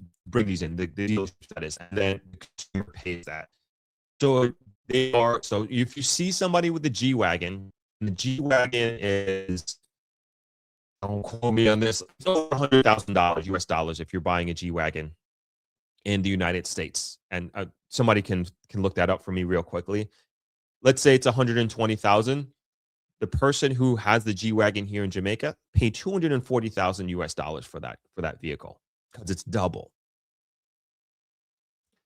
[SPEAKER 2] in, the dealership, that is, and then the consumer pays that. So if you see somebody with the G-Wagon, and the G-Wagon is, don't quote me on this, it's over $100,000 US dollars if you're buying a G-Wagon in the United States. And somebody can look that up for me real quickly. Let's say it's $120,000. The person who has the G-Wagon here in Jamaica paid $240,000 US dollars for that vehicle, because it's double.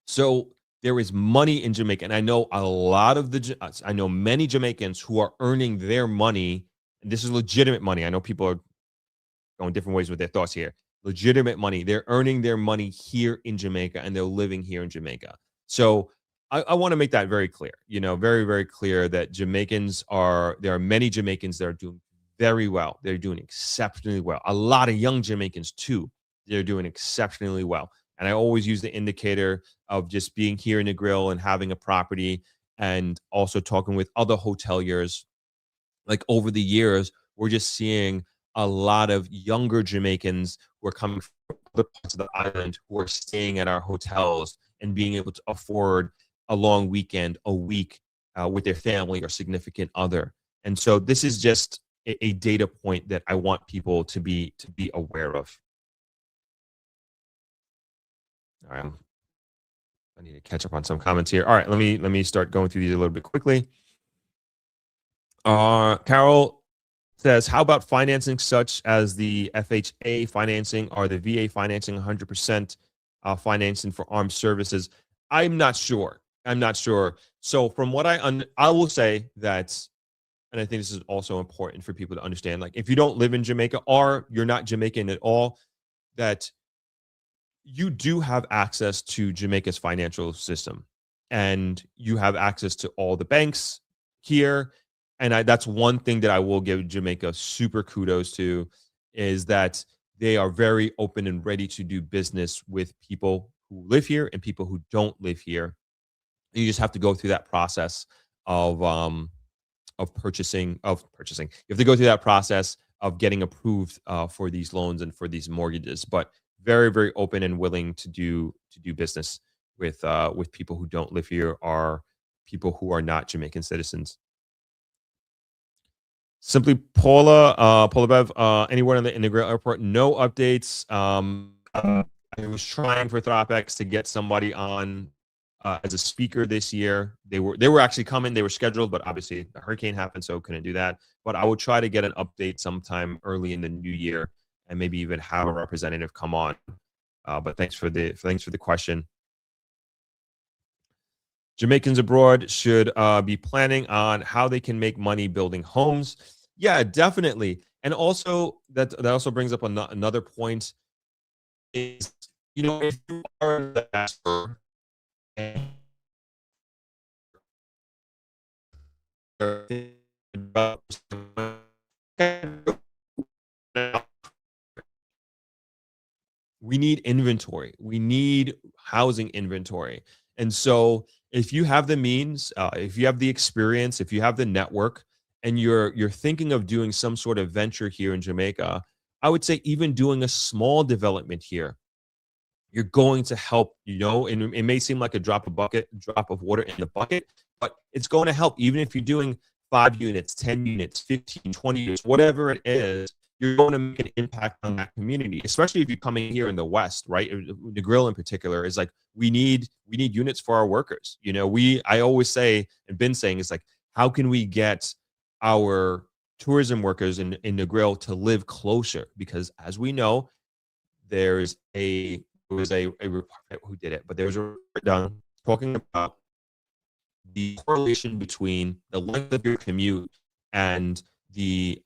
[SPEAKER 2] So there is money in Jamaica, and I know I know many Jamaicans who are earning their money, and this is legitimate money. I know people are going different ways with their thoughts here. Legitimate money. They're earning their money here in Jamaica, and they're living here in Jamaica. So I want to make that very clear, very, very clear that there are many Jamaicans that are doing very well. They're doing exceptionally well. A lot of young Jamaicans too. They're doing exceptionally well. And I always use the indicator of just being here in the grill and having a property, and also talking with other hoteliers. Like, over the years, we're just seeing a lot of younger Jamaicans who are coming from other parts of the island, who are staying at our hotels and being able to afford a long weekend, a week with their family or significant other. And so this is just a data point that I want people to be aware of. All right, I need to catch up on some comments here. All right, let me start going through these a little bit quickly. Carol says, how about financing such as the FHA financing or the VA financing, 100% financing for armed services? I'm not sure. So from what I will say that, and I think this is also important for people to understand, like if you don't live in Jamaica or you're not Jamaican at all, that you do have access to Jamaica's financial system, and you have access to all the banks here. And that's one thing that I will give Jamaica super kudos to, is that they are very open and ready to do business with people who live here and people who don't live here. You just have to go through that process of purchasing. You have to go through that process of getting approved for these loans and for these mortgages. But very, very open and willing to do business with people who don't live here or people who are not Jamaican citizens. Simply Paula Bev, anywhere in the Integral Airport, no updates. I was trying for Thropex to get somebody on as a speaker this year. They were actually coming, they were scheduled, but obviously the hurricane happened, so couldn't do that. But I will try to get an update sometime early in the new year, and maybe even have a representative come on. But thanks for the question. Jamaicans abroad should be planning on how they can make money building homes. Yeah, definitely. And also that also brings up another point is, if you are an investor and we need inventory. We need housing inventory. And so if you have the means, if you have the experience, if you have the network, and you're thinking of doing some sort of venture here in Jamaica, I would say even doing a small development here, you're going to help, and it may seem like a drop of water in the bucket, but it's going to help. Even if you're doing 5 units, 10 units, 15, 20 units, whatever it is, you're going to make an impact on that community, especially if you're coming here in the West, right? The Grill in particular is like, we need units for our workers. I always say, and been saying, it's like, how can we get our tourism workers in the Grill to live closer? Because as we know, there was a report, who did it, but there was a report done talking about the correlation between the length of your commute and the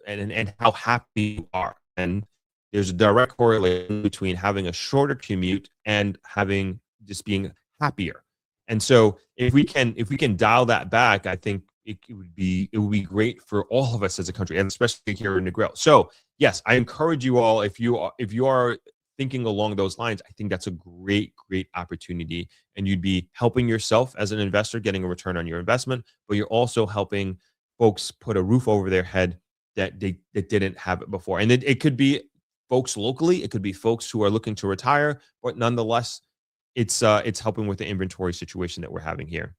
[SPEAKER 2] and how happy you are. And there's a direct correlation between having a shorter commute and having just being happier. And so if we can dial that back, I think it would be great for all of us as a country, and especially here in the Grill. So yes, I encourage you all, if you are thinking along those lines, I think that's a great opportunity, and you'd be helping yourself as an investor, getting a return on your investment, but you're also helping folks put a roof over their head that didn't have it before. And it could be folks locally, it could be folks who are looking to retire, but nonetheless, it's helping with the inventory situation that we're having here.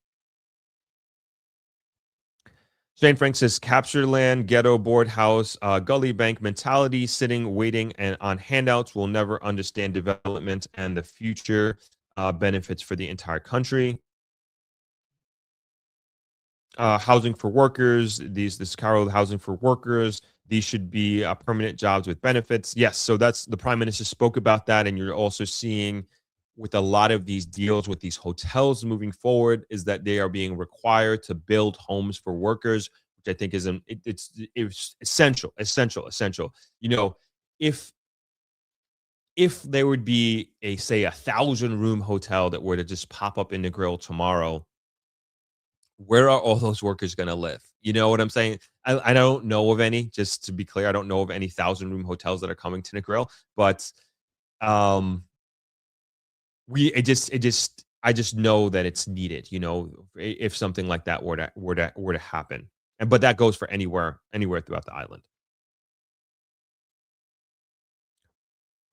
[SPEAKER 2] Shane Frank says, capture land, ghetto, board house, gully bank mentality, sitting, waiting, and on handouts will never understand development and the future benefits for the entire country. Housing for workers, this Carol, housing for workers, these should be permanent jobs with benefits. Yes, so that's the Prime Minister spoke about that, and you're also seeing with a lot of these deals with these hotels moving forward is that they are being required to build homes for workers, which I think is it's essential. If there would be a 1,000-room hotel that were to just pop up in the Grill tomorrow, where are all those workers going to live? You know what I'm saying? I don't know of any, just to be clear, I don't know of any 1,000-room hotels that are coming to the Grill, but I just know that it's needed, if something like that were to happen. But that goes for anywhere throughout the island.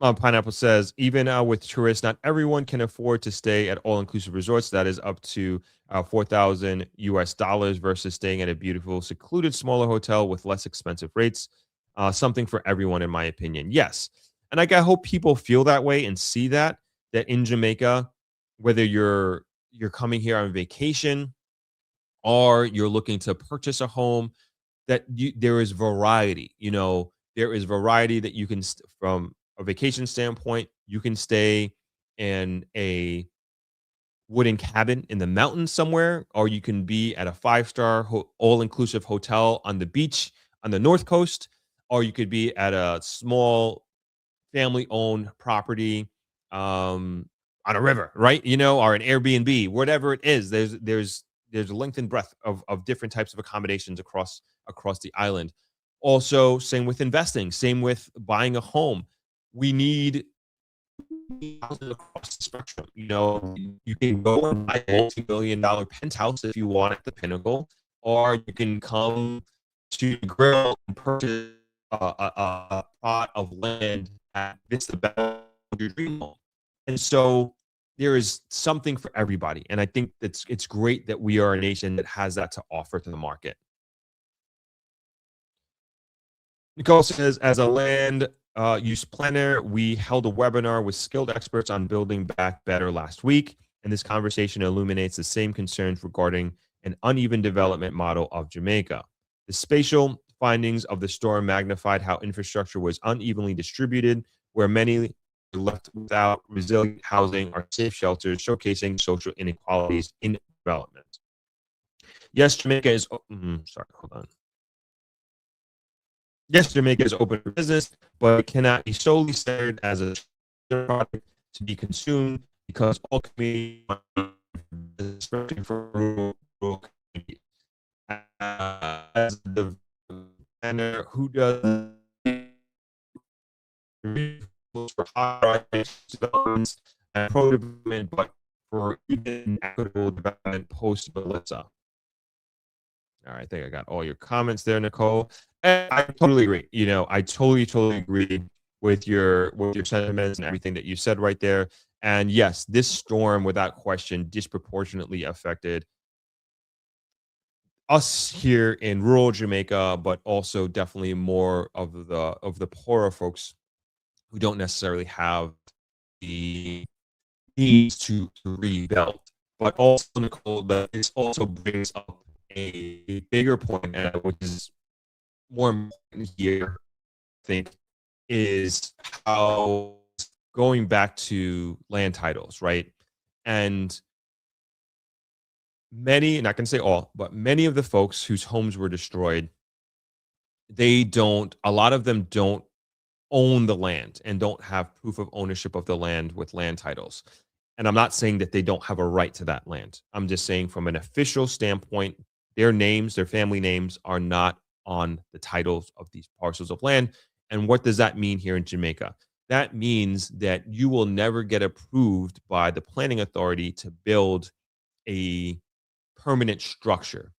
[SPEAKER 2] Pineapple says, even with tourists, not everyone can afford to stay at all-inclusive resorts. That is up to $4,000 versus staying at a beautiful, secluded, smaller hotel with less expensive rates. Something for everyone, in my opinion. Yes. And I hope people feel that way and see that. that in Jamaica, whether you're coming here on vacation or you're looking to purchase a home, that there is variety. There is variety that you can from a vacation standpoint. You can stay in a wooden cabin in the mountains somewhere, or you can be at a 5-star all-inclusive hotel on the beach on the North Coast, or you could be at a small family-owned property on a river, right? Or an Airbnb, whatever it is. There's a length and breadth of different types of accommodations across the island. Also, same with investing, same with buying a home. We need houses across the spectrum. You can go and buy a multi-million-dollar penthouse if you want at the Pinnacle, or you can come to the Grill and purchase a plot of land at Vista Bell, your dream home. And so there is something for everybody. And I think it's great that we are a nation that has that to offer to the market. Nicole says, as a land use planner, we held a webinar with skilled experts on building back better last week. And this conversation illuminates the same concerns regarding an uneven development model of Jamaica. The spatial findings of the storm magnified how infrastructure was unevenly distributed, where many were left without resilient housing or safe shelters, showcasing social inequalities in development. Yes, Jamaica is Yes, Jamaica is open for business, but it cannot be solely centered as a product to be consumed, because all communities especially for rural communities. As the planner who does for high-rise developments and pro-development, but for even equitable development post-Melissa. All right, I think I got all your comments there, Nicole. And I totally agree. I totally agree with your sentiments and everything that you said right there. And yes, this storm, without question, disproportionately affected us here in rural Jamaica, but also definitely more of the poorer folks who don't necessarily have the needs to rebuild. But also, Nicole, that this also brings up a bigger point, which is more important here, I think, is how going back to land titles, right? And many, not going to say all, but many of the folks whose homes were destroyed, a lot of them don't own the land and don't have proof of ownership of the land with land titles. And I'm not saying that they don't have a right to that land. I'm just saying from an official standpoint, their family names are not on the titles of these parcels of land. And what does that mean here in Jamaica? That means that you will never get approved by the planning authority to build a permanent structure.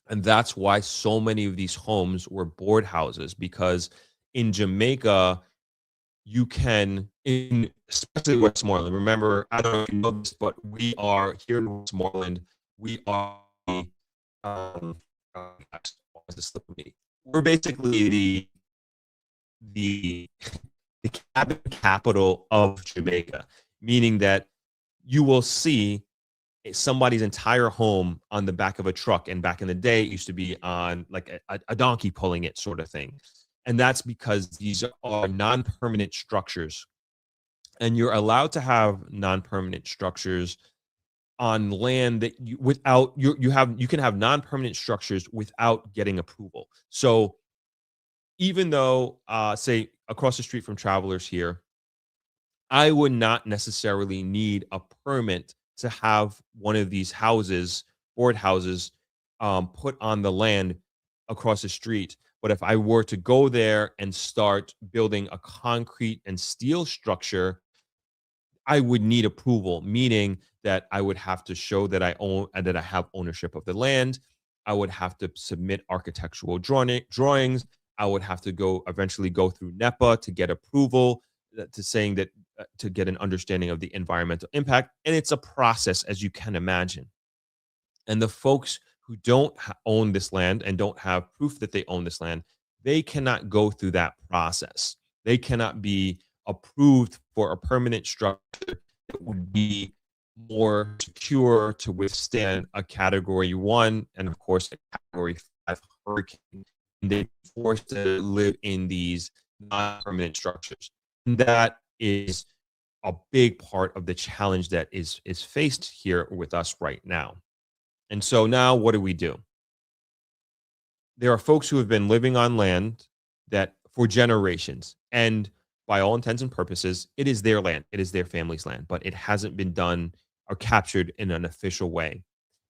[SPEAKER 2] And that's why so many of these homes were board houses, because in Jamaica, you can, especially Westmoreland, remember, I don't know if you know this, but we are here in Westmoreland, we are we're basically the cabin capital of Jamaica, meaning that you will see somebody's entire home on the back of a truck. And back in the day, it used to be on like a donkey pulling it, sort of thing. And that's because these are non-permanent structures. And you're allowed to have non-permanent structures on land that you can have non-permanent structures without getting approval. So even though, say, across the street from Travelers here, I would not necessarily need a permit to have one of these houses, board houses, put on the land across the street. But if I were to go there and start building a concrete and steel structure, I would need approval, meaning that I would have to show that I own and that I have ownership of the land. I would have to submit architectural drawings. I would have to eventually go through NEPA to get approval, to get an understanding of the environmental impact. And it's a process, as you can imagine. And the folks who don't own this land and don't have proof that they own this land, they cannot go through that process. They cannot be approved for a permanent structure that would be more secure to withstand a Category 1 and, of course, a Category 5 hurricane. They're forced to live in these non-permanent structures. And that is a big part of the challenge that is faced here with us right now. And so now what do? There are folks who have been living on land that for generations, and by all intents and purposes, it is their land, it is their family's land, but it hasn't been done or captured in an official way.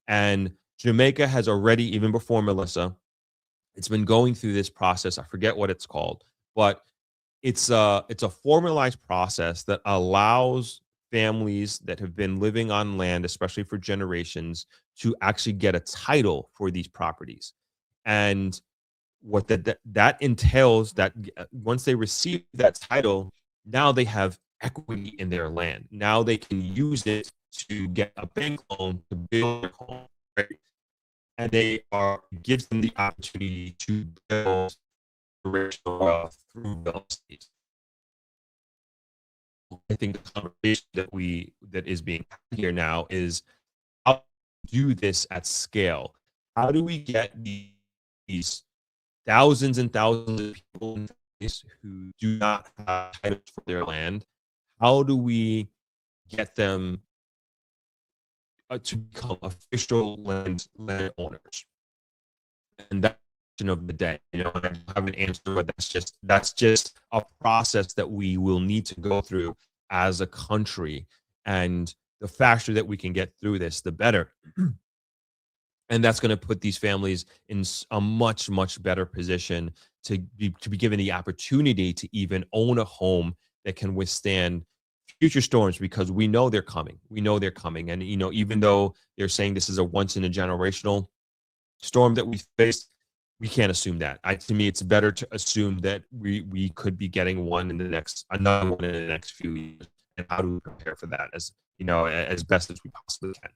[SPEAKER 2] And Jamaica has already, even before Melissa, it's been going through this process. I forget what it's called, but it's a formalized process that allows families that have been living on land, especially for generations, to actually get a title for these properties. And what that entails, that once they receive that title, now they have equity in their land. Now they can use it to get a bank loan to build their home, right? And gives them the opportunity to build generational wealth through real estate. I think the conversation that is being had here now is how to do this at scale. How do we get these thousands and thousands of people in place who do not have titles for their land? How do we get them to become official land owners? And that's of the day, I don't have an answer, but that's just a process that we will need to go through as a country. And the faster that we can get through this, the better. And that's going to put these families in a much, much better position to be given the opportunity to even own a home that can withstand future storms, because we know they're coming. And, even though they're saying this is a once in a generational storm that we face, we can't assume that. To me, it's better to assume that we could be getting another one in the next few years. And how do we prepare for that as best as we possibly can?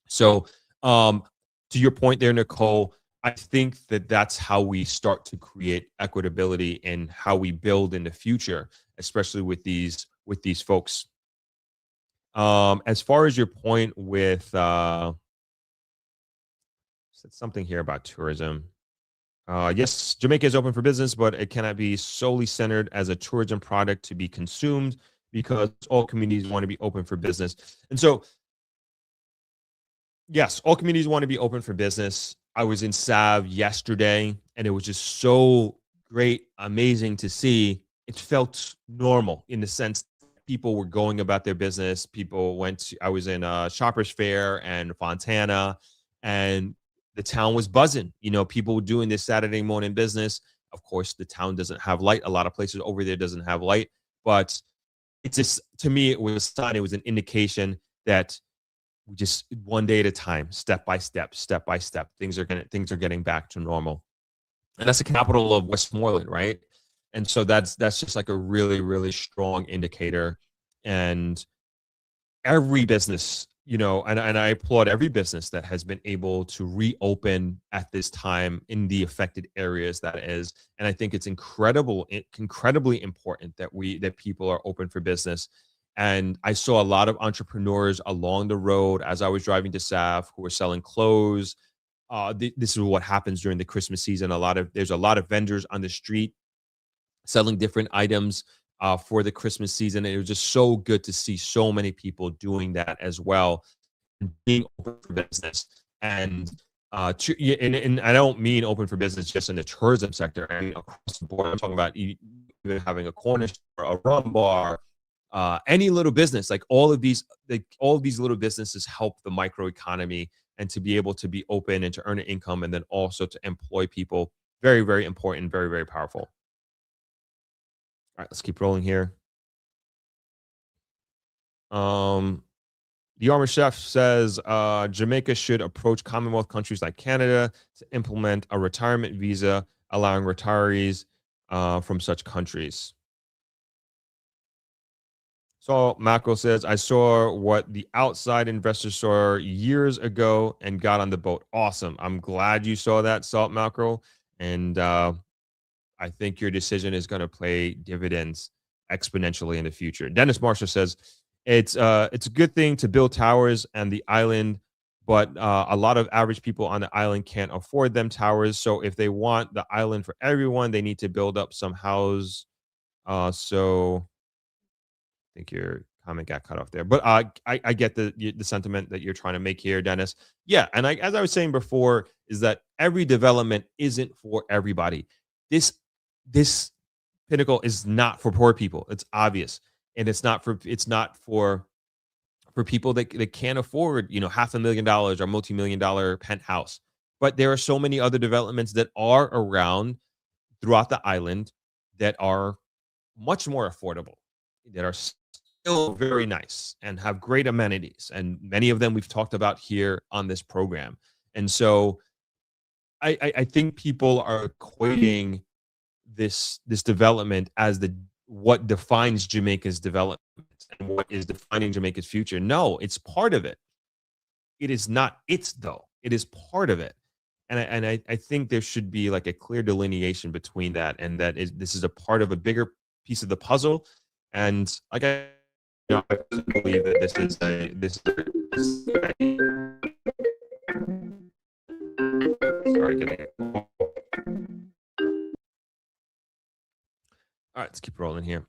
[SPEAKER 2] So, to your point there, Nicole, I think that's how we start to create equitability in how we build in the future, especially with these folks. As far as your point with said something here about tourism. Yes, Jamaica is open for business, but it cannot be solely centered as a tourism product to be consumed, because all communities want to be open for business. And so, yes, all communities want to be open for business. I was in Sav yesterday, and it was just so great, amazing to see. It felt normal in the sense people were going about their business. I was in Shoppers Fair and Fontana, and the town was buzzing. People were doing this Saturday morning business. Of course, the town doesn't have light. A lot of places over there doesn't have light, but it's just, to me, it was a sign. It was an indication that we just, one day at a time, step by step, things are getting back to normal. And that's the capital of Westmoreland, right? And so that's just like a really, really strong indicator. And every business, and I applaud every business that has been able to reopen at this time in the affected areas, that is. And I think it's incredibly important that people are open for business. And I saw a lot of entrepreneurs along the road as I was driving to Sav who were selling clothes. This is what happens during the Christmas season. There's a lot of vendors on the street selling different items for the Christmas season. And it was just so good to see so many people doing that as well, and being open for business. And and I don't mean open for business just in the tourism sector. I mean across the board. I'm talking about even having a corner store, a rum bar, any little business. Like all of these little businesses help the microeconomy, and to be able to be open and to earn an income, and then also to employ people. Very, very important. Very, very powerful. All right, let's keep rolling here. The Armor Chef says Jamaica should approach Commonwealth countries like Canada to implement a retirement visa, allowing retirees from such countries. So Mako says, I saw what the outside investors saw years ago and got on the boat. Awesome. I'm glad you saw that, Salt Mako. And I think your decision is going to pay dividends exponentially in the future. Dennis Marshall says, it's a good thing to build towers and the island, but a lot of average people on the island can't afford them towers. So if they want the island for everyone, they need to build up some house. So I think your comment got cut off there, but I get the sentiment that you're trying to make here, Dennis. Yeah, and as I was saying before, is that every development isn't for everybody. This Pinnacle is not for poor people. It's obvious, and it's not for people that can't afford, you know, $500,000 or multi-million-dollar penthouse. But there are so many other developments that are around throughout the island that are much more affordable, that are still very nice and have great amenities. And many of them we've talked about here on this program. And so I think people are equating this development as what defines Jamaica's development and what is defining Jamaica's future. No, it's part of it. It is not its though. It is part of it. And I think there should be like a clear delineation between that, and this is a part of a bigger piece of the puzzle. And like I believe that sorry, getting it. All right, let's keep rolling here.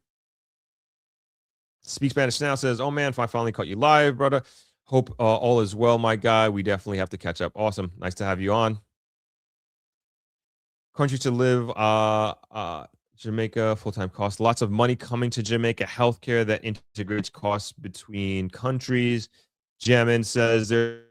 [SPEAKER 2] Speak Spanish Now says, "Oh man, I finally caught you live, brother. Hope all is well, my guy. We definitely have to catch up. Awesome, nice to have you on. Country to live, Jamaica, full-time cost. Lots of money coming to Jamaica. Healthcare that integrates costs between countries." Jamin says there.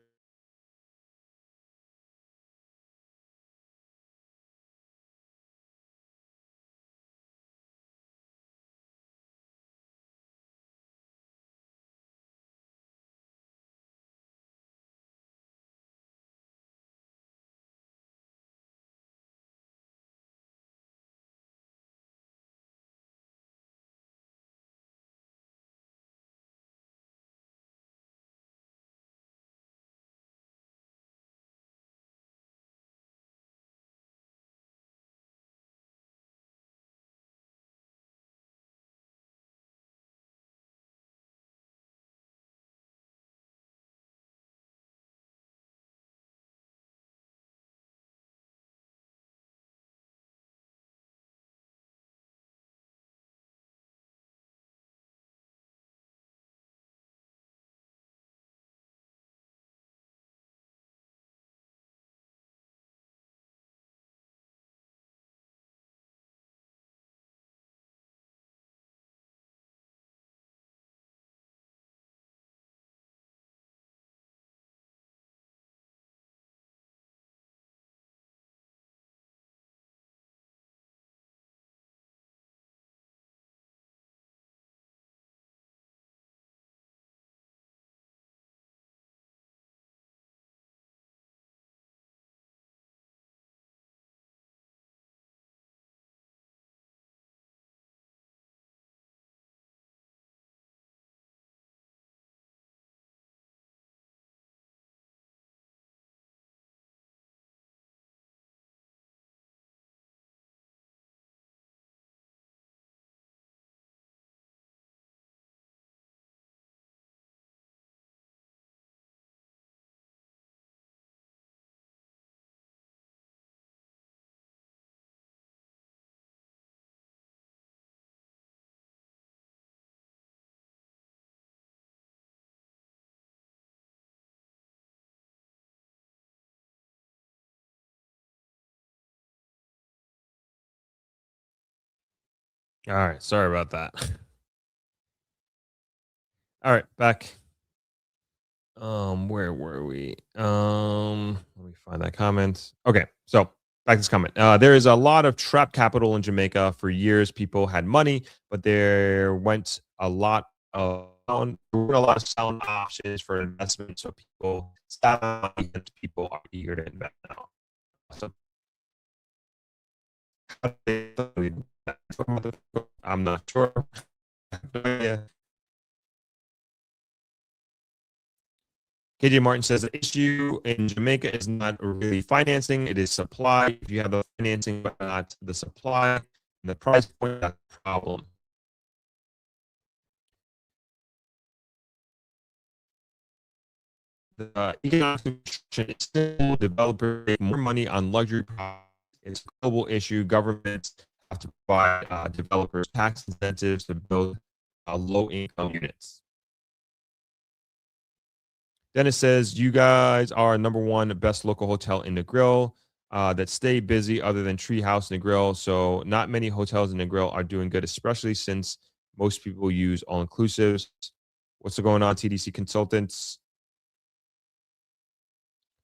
[SPEAKER 2] All right, sorry about that. All right, back. Where were we? Let me find that comment. Okay, so back to this comment. There is a lot of trapped capital in Jamaica. For years, people had money, but there went a lot of sound options for investment. So people are eager to invest now. So, I'm not sure. Yeah. KJ Martin says the issue in Jamaica is not really financing, it is supply. If you have the financing but not the supply, and the price point, that's the problem. the economic construction is still developers make more money on luxury properties. It's a global issue. Governments have to provide developers tax incentives to build low-income units. Dennis says, you guys are #1 best local hotel in Negril that stay busy other than Treehouse Negril. So not many hotels in Negril are doing good, especially since most people use all-inclusives. What's going on, TDC Consultants?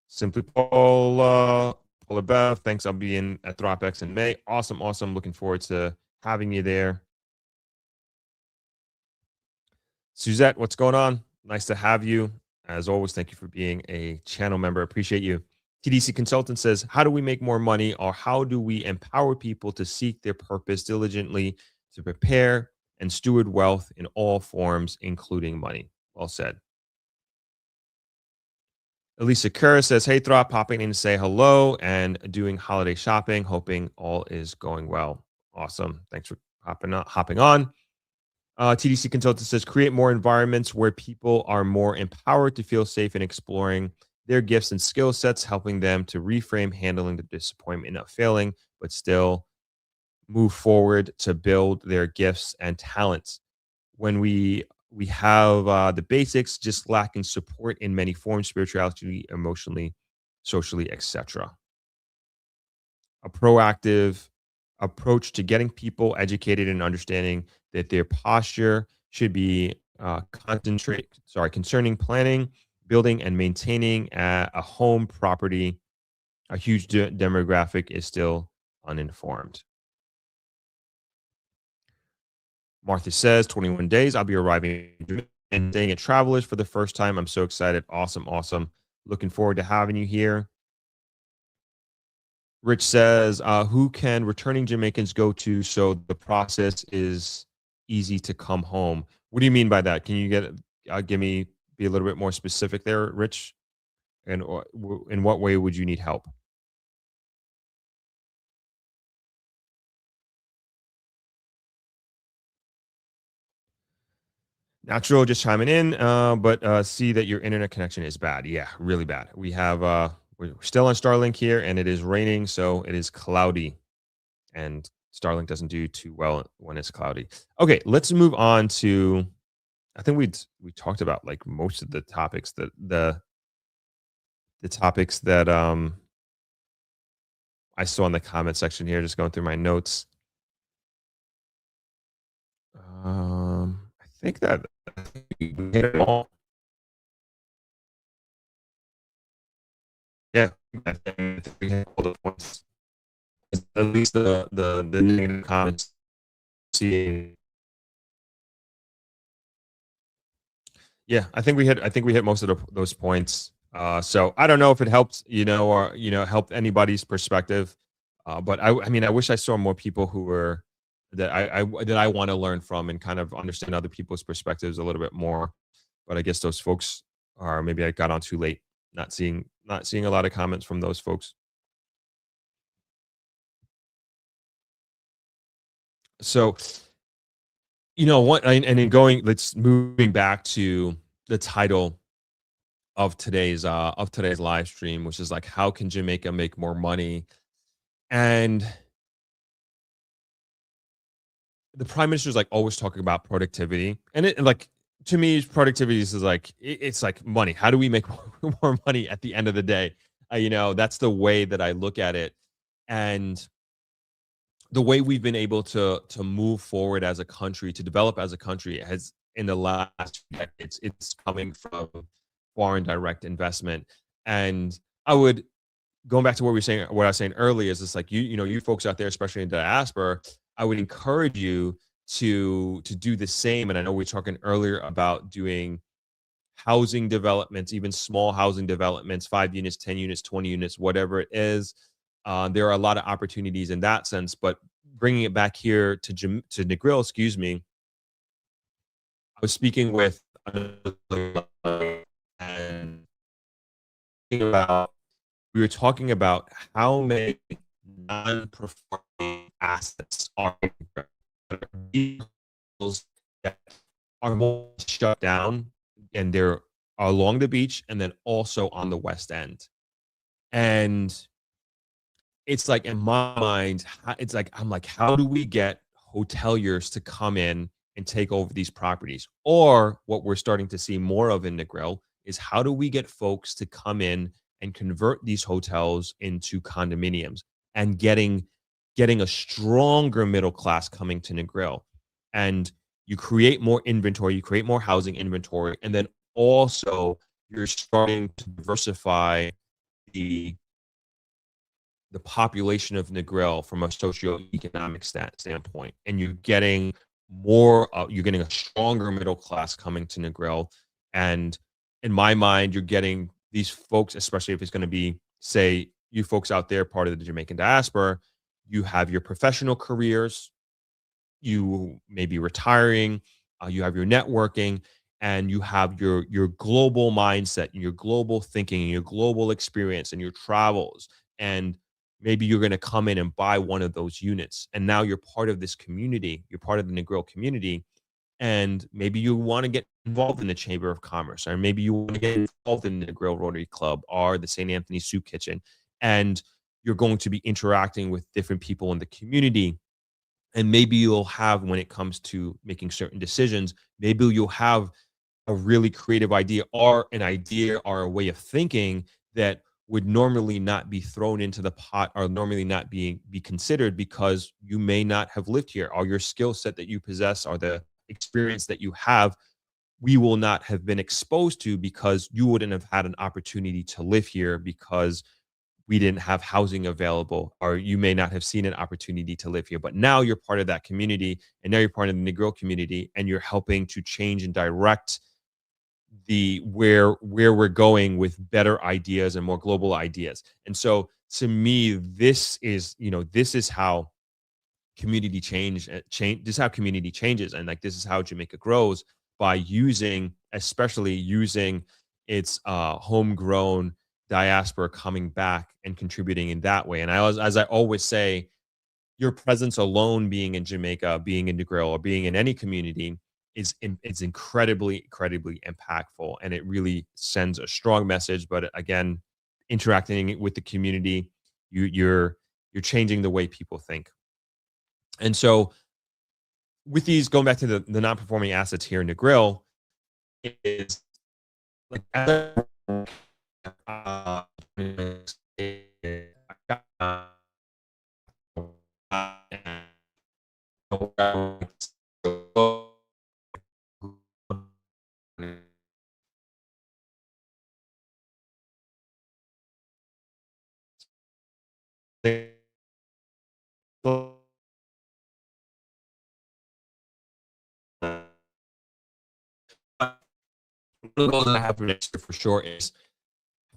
[SPEAKER 2] Simply Paula Bev, thanks. I'll be in at ThropX in May. Awesome, awesome. Looking forward to having you there. Suzette, what's going on? Nice to have you. As always, thank you for being a channel member. Appreciate you. TDC Consultant says, how do we make more money, or how do we empower people to seek their purpose diligently to prepare and steward wealth in all forms, including money? Well said. Elisa Kerr says, hey, Throp, popping in to say hello and doing holiday shopping, hoping all is going well. Awesome. Thanks for hopping on. TDC Consultant says, create more environments where people are more empowered to feel safe in exploring their gifts and skill sets, helping them to reframe handling the disappointment of failing, but still move forward to build their gifts and talents. When we have the basics, just lacking support in many forms, spirituality, emotionally, socially, etc. A proactive approach to getting people educated and understanding that their posture should be concerning planning, building, and maintaining a home property. A huge demographic is still uninformed. Martha says, 21 days. I'll be arriving and staying at Travelers for the first time. I'm so excited. Awesome, awesome. Looking forward to having you here. Rich says, who can returning Jamaicans go to so the process is easy to come home? What do you mean by that? Can you be a little bit more specific there, Rich? And in what way would you need help? Natural just chiming in, but see that your internet connection is bad. Yeah, really bad. We have we're still on Starlink here, and it is raining, so it is cloudy, and Starlink doesn't do too well when it's cloudy. Okay, let's move on to. I think we talked about like most of the topics that the topics that I saw in the comment section here. Just going through my notes. I think that we hit them all. Yeah, I think we hit all the points. At least the negative comments. Yeah, I think we hit most of those points. So I don't know if it helped, or helped anybody's perspective. But I mean, I wish I saw more people who were that I want to learn from and kind of understand other people's perspectives a little bit more. But I guess those folks are, maybe I got on too late, not seeing a lot of comments from those folks. So, what, and then let's moving back to the title of today's live stream, which is like, how can Jamaica make more money? And the prime minister is like always talking about productivity, and it like, to me, productivity is like, it's like money. How do we make more money at the end of the day? That's the way that I look at it, and the way we've been able to move forward as a country, to develop as a country, has in the last decades, it's coming from foreign direct investment. And going back to what I was saying earlier, is it's like, you folks out there, especially in diaspora, I would encourage you to do the same. And I know we were talking earlier about doing housing developments, even small housing developments, 5 units, 10 units, 20 units, whatever it is. There are a lot of opportunities in that sense, but bringing it back here to Negril, excuse me, I was speaking with and we were talking about how many non-performing assets are that are more shut down, and they're along the beach and then also on the West End. And it's like, in my mind, it's like, I'm like, how do we get hoteliers to come in and take over these properties? Or what we're starting to see more of in Negril is, how do we get folks to come in and convert these hotels into condominiums, and getting a stronger middle class coming to Negril? And you create more inventory, you create more housing inventory, and then also you're starting to diversify the population of Negril from a socioeconomic standpoint, and you're getting more, you're getting a stronger middle class coming to Negril. And in my mind, you're getting these folks, especially if it's going to be, say, you folks out there, part of the Jamaican diaspora, you have your professional careers, you may be retiring, you have your networking, and you have your global mindset and your global thinking and your global experience and your travels. And maybe you're going to come in and buy one of those units, and now you're part of this community, you're part of the Negril community, and maybe you want to get involved in the Chamber of Commerce, or maybe you want to get involved in the Negril Rotary Club or the St. Anthony Soup Kitchen, and you're going to be interacting with different people in the community. And maybe you'll have, when it comes to making certain decisions, maybe you'll have a really creative idea, or an idea or a way of thinking that would normally not be thrown into the pot, or normally not be considered, because you may not have lived here, or your skill set that you possess, or the experience that you have, we will not have been exposed to, because you wouldn't have had an opportunity to live here, because we didn't have housing available, or you may not have seen an opportunity to live here. But now you're part of that community, and now you're part of the Negril community, and you're helping to change and direct the where we're going with better ideas and more global ideas. And so, to me, this is, this is how community this is how community changes, and like, this is how Jamaica grows, by especially using its homegrown diaspora coming back and contributing in that way. And as I always say, your presence alone, being in Jamaica, being in Negril, or being in any community, is incredibly impactful, and it really sends a strong message. But again, interacting with the community, you're changing the way people think. And so, with these, going back to the non-performing assets here in Negril, is like, one of the goals that I have for next year for sure is,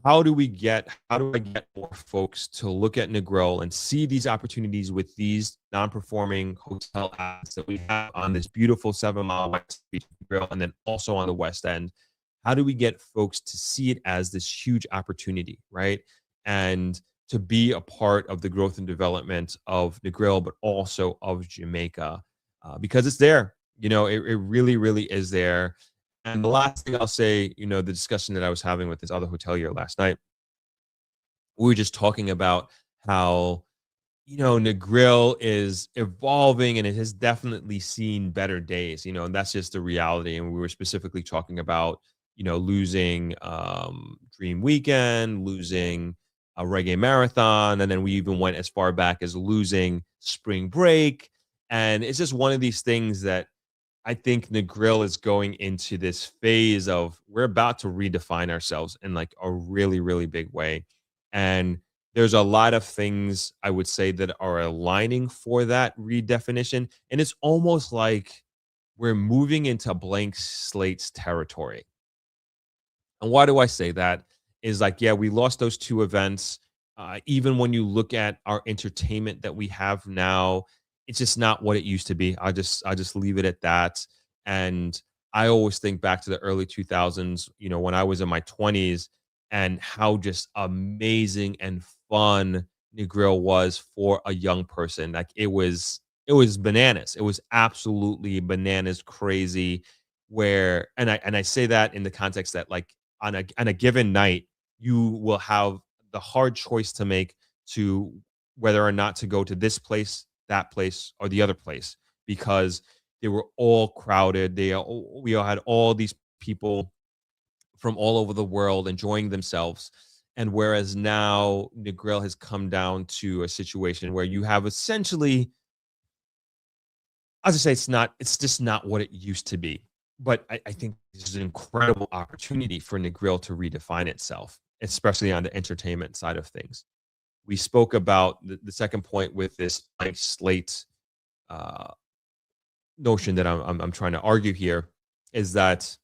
[SPEAKER 2] how do I get more folks to look at Negril and see these opportunities with these non-performing hotel assets that we have on this beautiful 7-mile West Beach Negril, and then also on the West End? How do we get folks to see it as this huge opportunity, right? And to be a part of the growth and development of Negril, but also of Jamaica, because it's there. It really is there. And the last thing I'll say, the discussion that I was having with this other hotelier last night, we were just talking about how, Negril is evolving, and it has definitely seen better days, and that's just the reality. And we were specifically talking about, losing Dream Weekend, losing a reggae marathon, and then we even went as far back as losing spring break. And it's just one of these things that I think Negril is going into this phase of, we're about to redefine ourselves in like a really big way. And there's a lot of things, I would say, that are aligning for that redefinition. And it's almost like we're moving into blank slates territory. And why do I say that? Is like, yeah, we lost those 2 events. Even when you look at our entertainment that we have now, it's just not what it used to be. I just leave it at that. And I always think back to the early 2000s, when I was in my 20s, and how just amazing and fun Negril was for a young person. Like, it was bananas. It was absolutely bananas crazy. And I say that in the context that, like, on a given night, you will have the hard choice to make to whether or not to go to this place, that place, or the other place, because they were all crowded. We all had all these people from all over the world enjoying themselves. And whereas now Negril has come down to a situation where you have essentially, as I say, it's just not what it used to be. But I think this is an incredible opportunity for Negril to redefine itself, especially on the entertainment side of things. We spoke about the second point with this blank slate notion that I'm trying to argue here, is that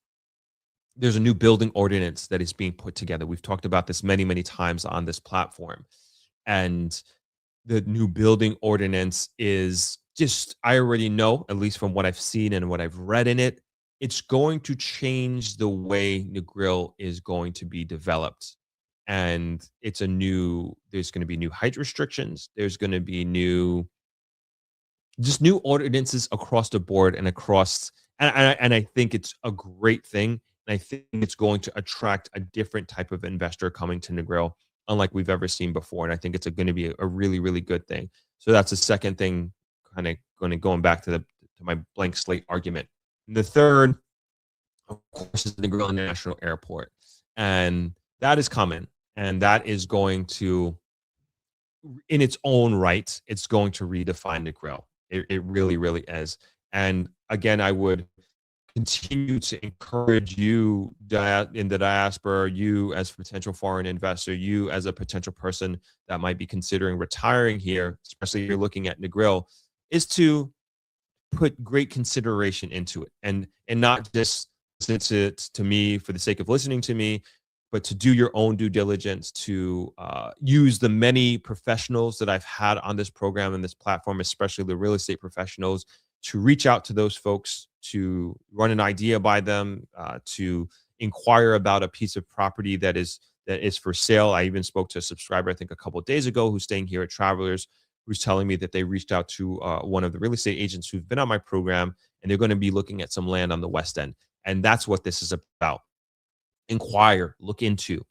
[SPEAKER 2] there's a new building ordinance that is being put together. We've talked about this many, many times on this platform. And the new building ordinance is just, I already know, at least from what I've seen and what I've read in it, it's going to change the way Negril is going to be developed. And there's going to be new height restrictions. There's going to be new ordinances across the board and across, and I think it's a great thing. And I think it's going to attract a different type of investor coming to Negril, unlike we've ever seen before. And I think it's going to be a really, really good thing. So that's the second thing, kind of going back to my blank slate argument. And the third, of course, is the Negril International Airport. And that is coming. And that is going to, in its own right, it's going to redefine Negril. It really, really is. And again, I would continue to encourage you in the diaspora, you as a potential foreign investor, you as a potential person that might be considering retiring here, especially if you're looking at Negril, is to put great consideration into it, and not just listen to me for the sake of listening to me, but to do your own due diligence, to use the many professionals that I've had on this program and this platform, especially the real estate professionals, to reach out to those folks, to run an idea by them, to inquire about a piece of property that is for sale. I even spoke to a subscriber, I think a couple of days ago, who's staying here at Travelers, who's telling me that they reached out to one of the real estate agents who've been on my program, and they're going to be looking at some land on the West End. And that's what this is about. Inquire, look into.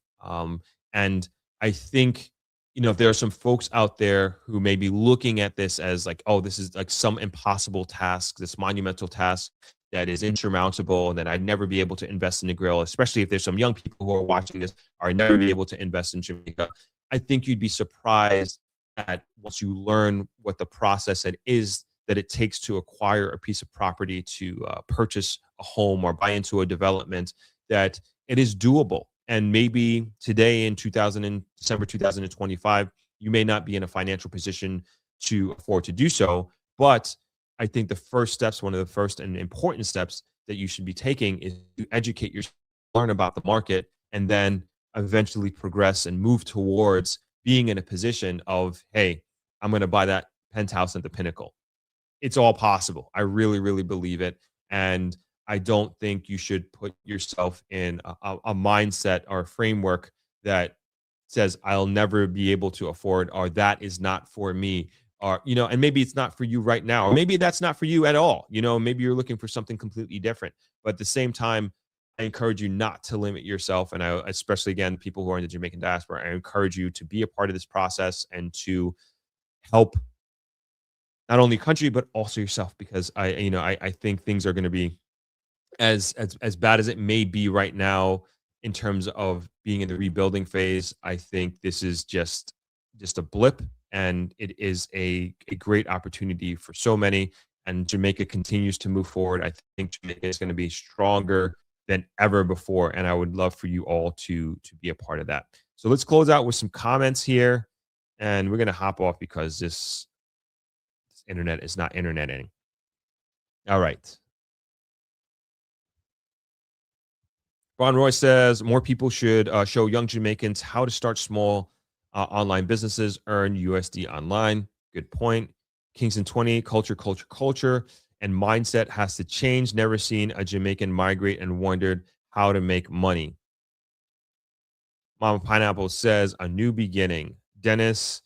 [SPEAKER 2] And I think, if there are some folks out there who may be looking at this as like, oh, this is like some impossible task, this monumental task that is insurmountable, and that I'd never be able to invest in Negril, especially if there's some young people who are watching this, or never be able to invest in Jamaica. I think you'd be surprised at, once you learn what the process that it takes to acquire a piece of property, to purchase a home or buy into a development, that it is doable. And maybe today in December 2025, you may not be in a financial position to afford to do so. But I think the first steps, one of the first and important steps that you should be taking, is to educate yourself, learn about the market, and then eventually progress and move towards being in a position of, hey, I'm going to buy that penthouse at the Pinnacle. It's all possible. I really, really believe it. And I don't think you should put yourself in a mindset or a framework that says, I'll never be able to afford, or that is not for me, or, and maybe it's not for you right now, or maybe that's not for you at all. Maybe you're looking for something completely different. But at the same time, I encourage you not to limit yourself. And I, especially again, people who are in the Jamaican diaspora, I encourage you to be a part of this process and to help not only country, but also yourself, because I think things are going to be as bad as it may be right now in terms of being in the rebuilding phase. I think this is just a blip, and it is a great opportunity for so many. And Jamaica continues to move forward. I think Jamaica is going to be stronger than ever before, and I would love for you all to be a part of that. So let's close out with some comments here, and we're going to hop off because this internet is not interneting. All right. Ron Roy says more people should show young Jamaicans how to start small online businesses, earn USD online. Good point. Kingston 20, culture, and mindset has to change. Never seen a Jamaican migrate and wondered how to make money. Mama Pineapple says a new beginning. Dennis,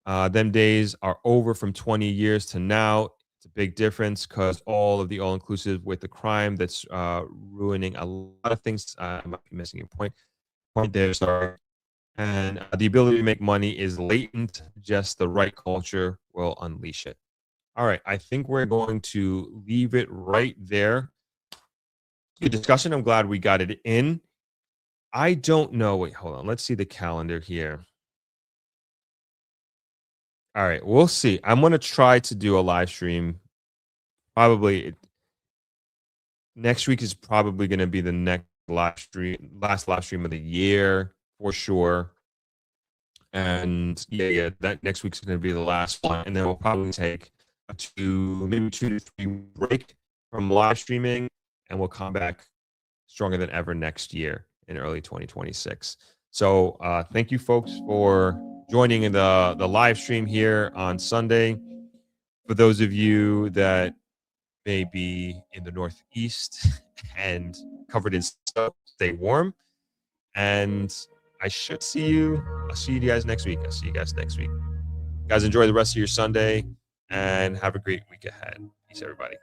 [SPEAKER 2] them days are over from 20 years to now. It's a big difference because all of the all-inclusive with the crime that's ruining a lot of things. I might be missing your point. point there, sorry. And the ability to make money is latent. Just the right culture will unleash it. All right. I think we're going to leave it right there. Good discussion. I'm glad we got it in. I don't know. Wait, hold on. Let's see the calendar here. All right. We'll see. I'm going to try to do a live stream. Probably next week is probably going to be the next last live stream of the year for sure. And yeah, that next week's going to be the last one, and then we'll probably take maybe 2 to 3 break from live streaming, and we'll come back stronger than ever next year in early 2026. So thank you, folks, for joining in the live stream here on Sunday. For those of you that may be in the Northeast and covered in snow, stay warm, and I'll see you guys next week. Guys, enjoy the rest of your Sunday and have a great week ahead. Peace, everybody.